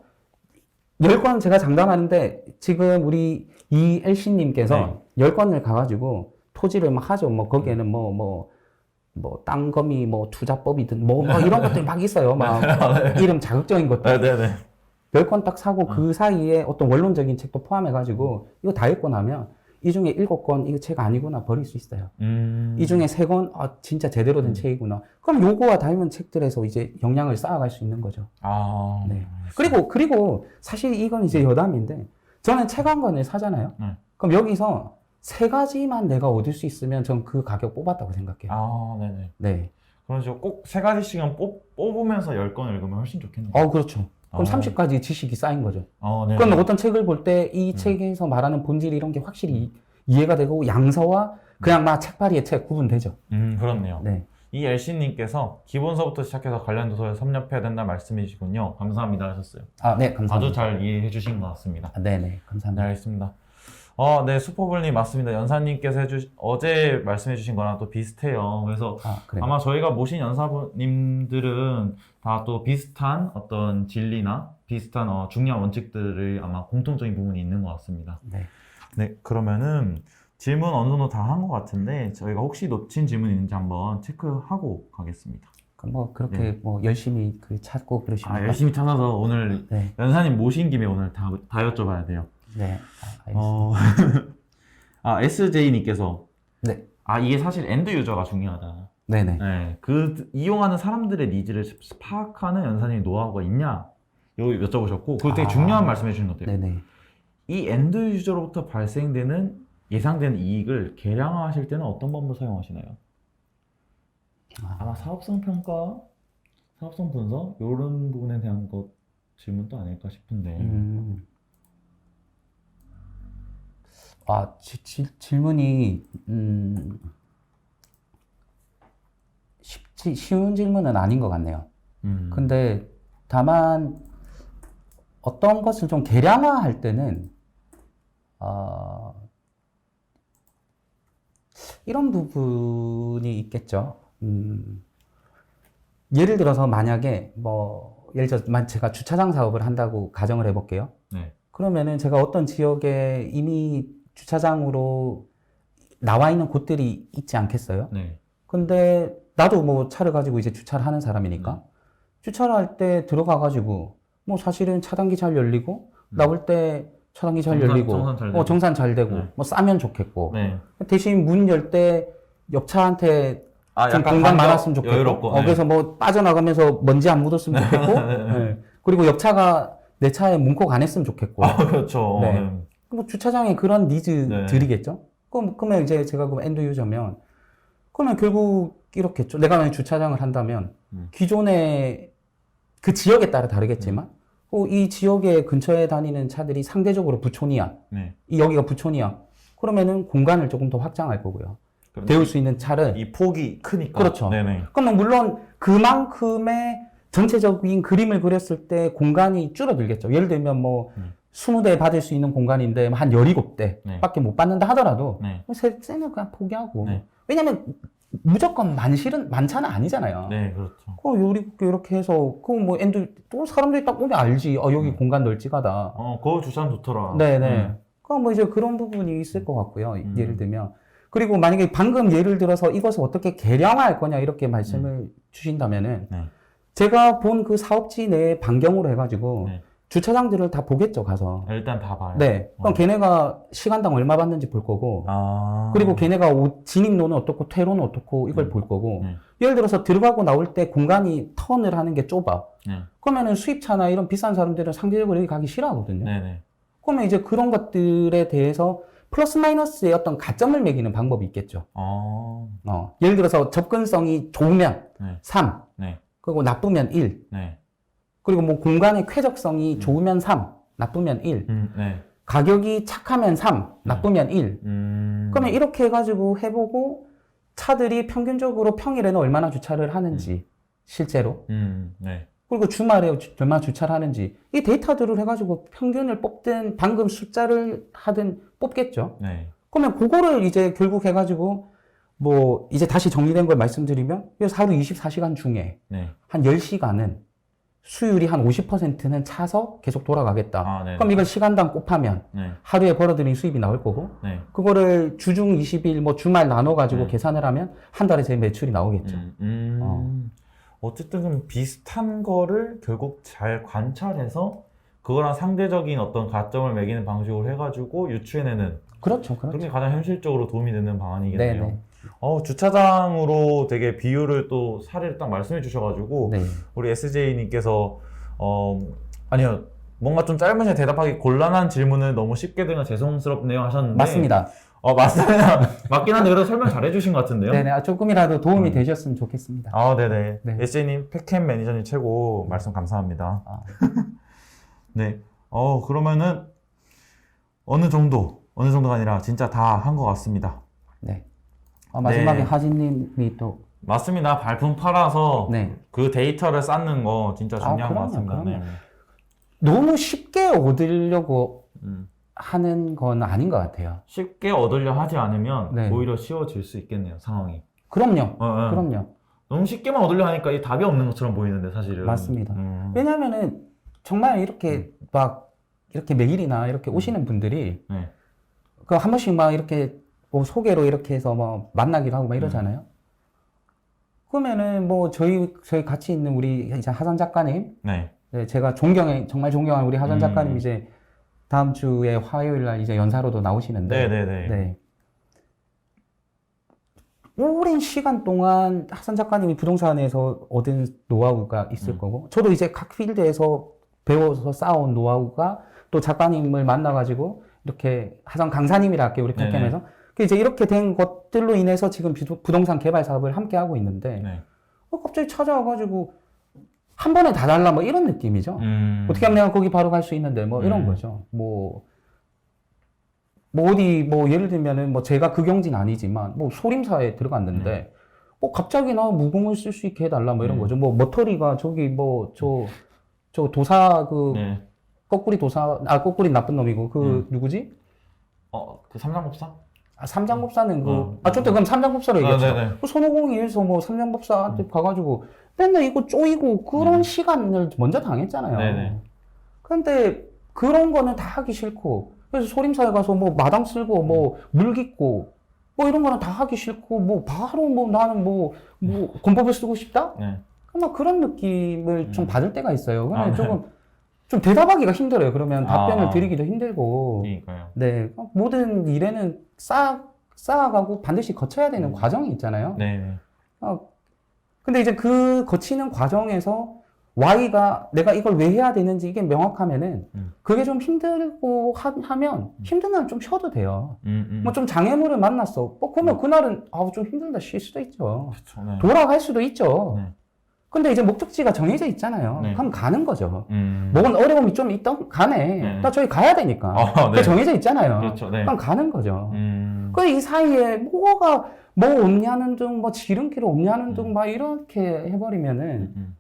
10권 제가 장담하는데 지금 우리 이엘씨님께서 10권을 가가지고 토지를 막 하죠. 뭐 거기에는 뭐 땅거미 뭐 투자법이든 뭐 이런 것들 막 있어요. 막 이름 자극적인 것들. 네네네. 10권 딱 사고 그 사이에 어떤 원론적인 책도 포함해가지고 이거 다 읽고 나면 이 중에 7권 이거 책 아니구나 버릴 수 있어요. 이 중에 3권 아 진짜 제대로 된 책이구나. 그럼 요거와 닮은 책들에서 이제 역량을 쌓아갈 수 있는 거죠. 아. 네. 그리고 사실 이건 이제 여담인데 저는 책 한 권을 사잖아요. 그럼 여기서 3가지만 내가 얻을 수 있으면 전 그 가격 뽑았다고 생각해요. 아, 네네. 네. 그럼 꼭 3가지씩은 뽑으면서 10권 읽으면 훨씬 좋겠네요. 그렇죠. 그럼 30가지 지식이 쌓인 거죠. 네. 그럼 어떤 책을 볼 때 이 책에서 말하는 본질 이런 게 확실히 이해가 되고 양서와 그냥 막 책파리의 책 구분되죠. 그렇네요. 네. 이 엘씨님께서 기본서부터 시작해서 관련 도서를 섭렵해야 된다 말씀이시군요. 감사합니다 하셨어요. 네, 감사합니다. 아주 잘 이해해 주신 것 같습니다. 네네, 네, 감사합니다. 알겠습니다. 네, 수포블님 맞습니다. 연사님께서 어제 말씀해 주신 거랑 또 비슷해요. 그래서 그래요? 아마 저희가 모신 연사님들은 다 또 비슷한 어떤 진리나 비슷한 중요한 원칙들을 아마 공통적인 부분이 있는 것 같습니다. 네. 네, 그러면은 질문 어느 정도 다 한 것 같은데 저희가 혹시 놓친 질문이 있는지 한번 체크하고 가겠습니다. 뭐 그렇게 네. 뭐 열심히 찾고 그러시면 열심히 찾아서 오늘 네. 연사님 모신 김에 오늘 다 여쭤봐야 돼요. 네. 알겠습니다. SJ님께서 네. 이게 사실 엔드 유저가 중요하다. 네네. 네, 이용하는 사람들의 니즈를 파악하는 연사님 노하우가 있냐? 여쭤보셨고, 그거 되게 중요한 말씀 해주신 것 같아요. 네네. 이 엔드 유저로부터 발생되는 예상되는 이익을 계량화하실 때는 어떤 방법을 사용하시나요? 아마 사업성 평가, 사업성 분석, 이런 부분에 대한 것 질문도 아닐까 싶은데. 질문이 쉬운 질문은 아닌 것 같네요. 근데 다만 어떤 것을 좀 계량화할 때는 이런 부분이 있겠죠. 예를 들어서 만약에 예를 들어 제가 주차장 사업을 한다고 가정을 해볼게요. 네. 그러면은 제가 어떤 지역에 이미 주차장으로 나와 있는 곳들이 있지 않겠어요? 네. 근데 나도 뭐 차를 가지고 이제 주차를 하는 사람이니까 주차를 할 때 들어가가지고 뭐 사실은 차단기 잘 열리고 나올 때 차단기 잘 열리고 정산 잘 되고 네. 뭐 싸면 좋겠고 네. 대신 문 열 때 옆차한테 좀 약간 공간 많았으면 좋겠고 여유롭고, 네. 그래서 뭐 빠져나가면서 먼지 안 묻었으면 좋겠고 네. 그리고 옆차가 내 차에 문콕 안 했으면 좋겠고 그렇죠. 네. 뭐 주차장에 그런 니즈들이겠죠. 그러면 이제 제가 그 엔드 유저면 그러면 결국 이렇겠죠. 내가 만약 주차장을 한다면 기존의 그 지역에 따라 다르겠지만 이 지역의 근처에 다니는 차들이 상대적으로 부촌이야. 네. 여기가 부촌이야. 그러면은 공간을 조금 더 확장할 거고요. 데울 수 있는 차를 이 폭이 크니까. 그렇죠. 네네. 그러면 물론 그만큼의 전체적인 그림을 그렸을 때 공간이 줄어들겠죠. 예를 들면 뭐 20대 받을 수 있는 공간인데 한 17대 네. 밖에 못 받는다 하더라도 네. 쟤는 그냥 포기하고. 네. 왜냐면 무조건 많차는 아니잖아요. 네, 그렇죠. 이렇게 해서 뭐 엔드 또 사람들이 딱 보면 알지. 여기 공간 널찍하다. 그 주차장 좋더라. 네네. 그럼 뭐 이제 그런 부분이 있을 것 같고요. 예를 들면. 그리고 만약에 방금 예를 들어서 이것을 어떻게 계량화할 거냐 이렇게 말씀을 주신다면은 네. 제가 본 그 사업지 내 반경으로 해가지고 네. 주차장들을 다 보겠죠, 가서. 일단 다 봐요. 네. 그럼 걔네가 시간당 얼마 받는지 볼 거고, 그리고 걔네가 진입로는 어떻고, 퇴로는 어떻고, 이걸 볼 거고, 네. 예를 들어서 들어가고 나올 때 공간이 턴을 하는 게 좁아. 네. 그러면은 수입차나 이런 비싼 사람들은 상대적으로 여기 가기 싫어하거든요. 네네. 그러면 이제 그런 것들에 대해서 플러스 마이너스의 어떤 가점을 매기는 방법이 있겠죠. 예를 들어서 접근성이 좋으면 네. 3, 네. 그리고 나쁘면 1. 네. 그리고 뭐 공간의 쾌적성이 좋으면 3, 나쁘면 1. 네. 가격이 착하면 3, 나쁘면 1. 그러면 이렇게 해가지고 해보고 차들이 평균적으로 평일에는 얼마나 주차를 하는지 실제로. 네. 그리고 주말에 얼마나 주차를 하는지. 이 데이터들을 해가지고 평균을 뽑든 방금 숫자를 하든 뽑겠죠. 네. 그러면 그거를 이제 결국 해가지고 뭐 이제 다시 정리된 걸 말씀드리면 하루 24시간 중에 네. 한 10시간은 수율이 한 50%는 차서 계속 돌아가겠다. 아, 네. 그럼 이걸 시간당 곱하면 네. 하루에 벌어들인 수입이 나올 거고 네. 그거를 주중 20일 뭐 주말 나눠가지고 네. 계산을 하면 한 달에 제 매출이 나오겠죠. 어쨌든 그럼 비슷한 거를 결국 잘 관찰해서 그거랑 상대적인 어떤 가점을 매기는 방식으로 해가지고 유추해내는 그렇죠. 그게 가장 현실적으로 도움이 되는 방안이겠네요. 네네. 주차장으로 되게 비율을 또 사례를 딱 말씀해 주셔가지고 네. 우리 SJ님께서 아니요 뭔가 좀 짧은 시간에 대답하기 곤란한 질문을 너무 쉽게 드려 죄송스럽네요 하셨는데 맞습니다. 맞습니다. 맞긴 한데 그래도 설명 잘 해주신 것 같은데요. 네네. 조금이라도 도움이 되셨으면 좋겠습니다. 네네. 네. SJ님 팩캠 매니저님 최고 말씀 감사합니다. 네. 그러면은 어느 정도가 아니라 진짜 다 한 것 같습니다. 네. 마지막에 네. 하진님이 또 맞습니다. 발품 팔아서 네. 그 데이터를 쌓는 거 진짜 중요한 것 그럼요, 같습니다. 그럼요. 너무 쉽게 얻으려고 음. 하는 건 아닌 것 같아요. 쉽게 얻으려 하지 않으면 네. 오히려 쉬워질 수 있겠네요, 상황이. 그럼요. 어. 그럼요. 너무 쉽게만 얻으려 하니까 이 답이 없는 것처럼 보이는데 사실은. 맞습니다. 왜냐면은 정말 이렇게 막 이렇게 메일이나 이렇게 오시는 분들이 네. 그 한 번씩 막 이렇게 뭐 소개로 이렇게 해서 뭐 만나기도 하고 막 이러잖아요. 그러면은 뭐 저희 같이 있는 우리 이제 하선 작가님, 네. 네, 제가 정말 존경하는 우리 하선 작가님 이제 다음 주에 화요일 날 이제 연사로도 나오시는데, 네네네. 네. 오랜 시간 동안 하선 작가님이 부동산에서 얻은 노하우가 있을 거고, 저도 이제 각 필드에서 배워서 쌓아온 노하우가 또 작가님을 만나가지고 이렇게 하선 강사님이라 할게요, 우리 네네. 팩캠에서. 이제 이렇게 된 것들로 인해서 지금 부동산 개발 사업을 함께 하고 있는데, 네. 갑자기 찾아와가지고 한 번에 다 달라 뭐 이런 느낌이죠. 어떻게 하면 내가 거기 바로 갈 수 있는데 뭐 이런 거죠. 뭐 어디 뭐 예를 들면은 뭐 제가 그 경지는 아니지만 뭐 소림사에 들어갔는데 갑자기 나 무공을 쓸 수 있게 해달라 뭐 이런 거죠. 뭐 머터리가 저기 뭐 저 도사 네. 거꾸리 거꾸리 나쁜 놈이고 그 누구지? 그 삼장법사? 삼장법사는 좋대. 그럼 삼장법사로 얘기했죠. 네네. 그 손오공이에서 뭐 삼장법사한테 가가지고 맨날 이거 쪼이고 그런 시간을 먼저 당했잖아요. 네네. 근데 그런 거는 다 하기 싫고, 그래서 소림사에 가서 뭐 마당 쓸고 뭐 물 깃고 뭐 이런 거는 다 하기 싫고 뭐 바로 뭐 나는 뭐 권법을 쓰고 싶다? 네. 막 그런 느낌을 좀 받을 때가 있어요. 근데 네. 조금 좀 대답하기가 힘들어요. 그러면 답변을 드리기도 힘들고. 그러니까요. 네. 모든 일에는 쌓아가고 반드시 거쳐야 되는 과정이 있잖아요. 네. 근데 이제 그 거치는 과정에서 Y가 내가 이걸 왜 해야 되는지 이게 명확하면은 그게 좀 힘들고 하면 힘들면 좀 쉬어도 돼요. 뭐 좀 장애물을 만났어. 그러면 그날은 좀 힘들다 쉴 수도 있죠. 그쵸, 네. 돌아갈 수도 있죠. 네. 근데 이제 목적지가 정해져 있잖아요. 네. 그럼 가는 거죠. 음. 뭔 어려움이 좀 있던 가네. 네. 나 저기 가야 되니까. 네. 그게 정해져 있잖아요. 그렇죠, 네. 그럼 가는 거죠. 그 이 사이에 뭐가 뭐 없냐는 둥, 뭐 지름길 없냐는 둥, 막 이렇게 해버리면은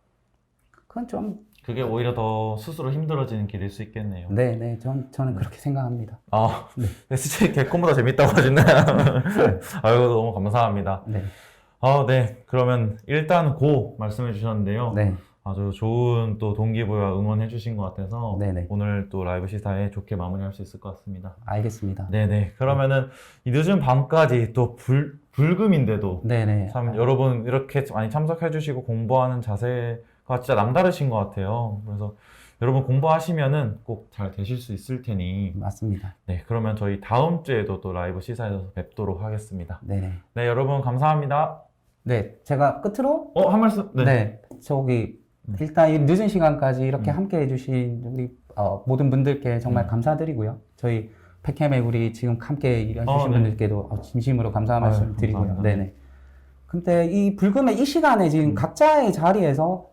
그건 좀 그게 오히려 더 스스로 힘들어지는 길일 수 있겠네요. 네네 저는 그렇게 생각합니다. 네. SJ 개콘보다 재밌다고 하시네. 아이고 너무 감사합니다. 네. 네. 그러면 일단 고 말씀해 주셨는데요. 네. 아주 좋은 또 동기부여 응원해 주신 것 같아서 네네. 오늘 또 라이브 시사에 좋게 마무리할 수 있을 것 같습니다. 알겠습니다. 네네. 그러면은 이 늦은 밤까지 또 불금인데도 네네. 참 여러분 이렇게 많이 참석해 주시고 공부하는 자세가 진짜 남다르신 것 같아요. 그래서 여러분 공부하시면은 꼭 잘 되실 수 있을 테니 맞습니다. 네. 그러면 저희 다음 주에도 또 라이브 시사에서 뵙도록 하겠습니다. 네네. 네. 여러분 감사합니다. 네. 제가 끝으로 한 말씀? 네. 저기 일단 이 늦은 시간까지 이렇게 함께 해주신 우리 모든 분들께 정말 감사드리고요. 저희 팩캠에 우리 지금 함께 일해주신 네. 분들께도 진심으로 감사 말씀 드리고요. 감사합니다. 네네. 근데 이 불금의 이 시간에 지금 각자의 자리에서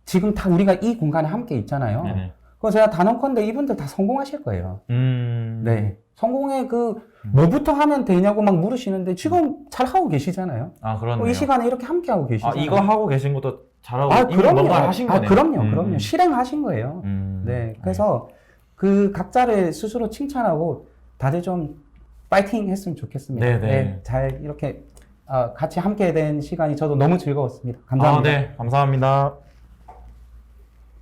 지금 다 우리가 이 공간에 함께 있잖아요. 네네. 그래서 제가 단언컨대 이분들 다 성공하실 거예요. 네. 성공의 뭐부터 하면 되냐고 막 물으시는데 지금 잘 하고 계시잖아요. 아, 그렇네요. 이 시간에 이렇게 함께 하고 아, 계시잖아요. 이거 하고 계신 것도 잘하고 이미 그럼요. 뭔가 하신 거네요. 그럼요. 실행하신 거예요. 네. 그래서 그 각자를 스스로 칭찬하고 다들 좀 파이팅 했으면 좋겠습니다. 네네. 네, 잘 이렇게 같이 함께 된 시간이 저도 너무 즐거웠습니다. 감사합니다. 네, 감사합니다.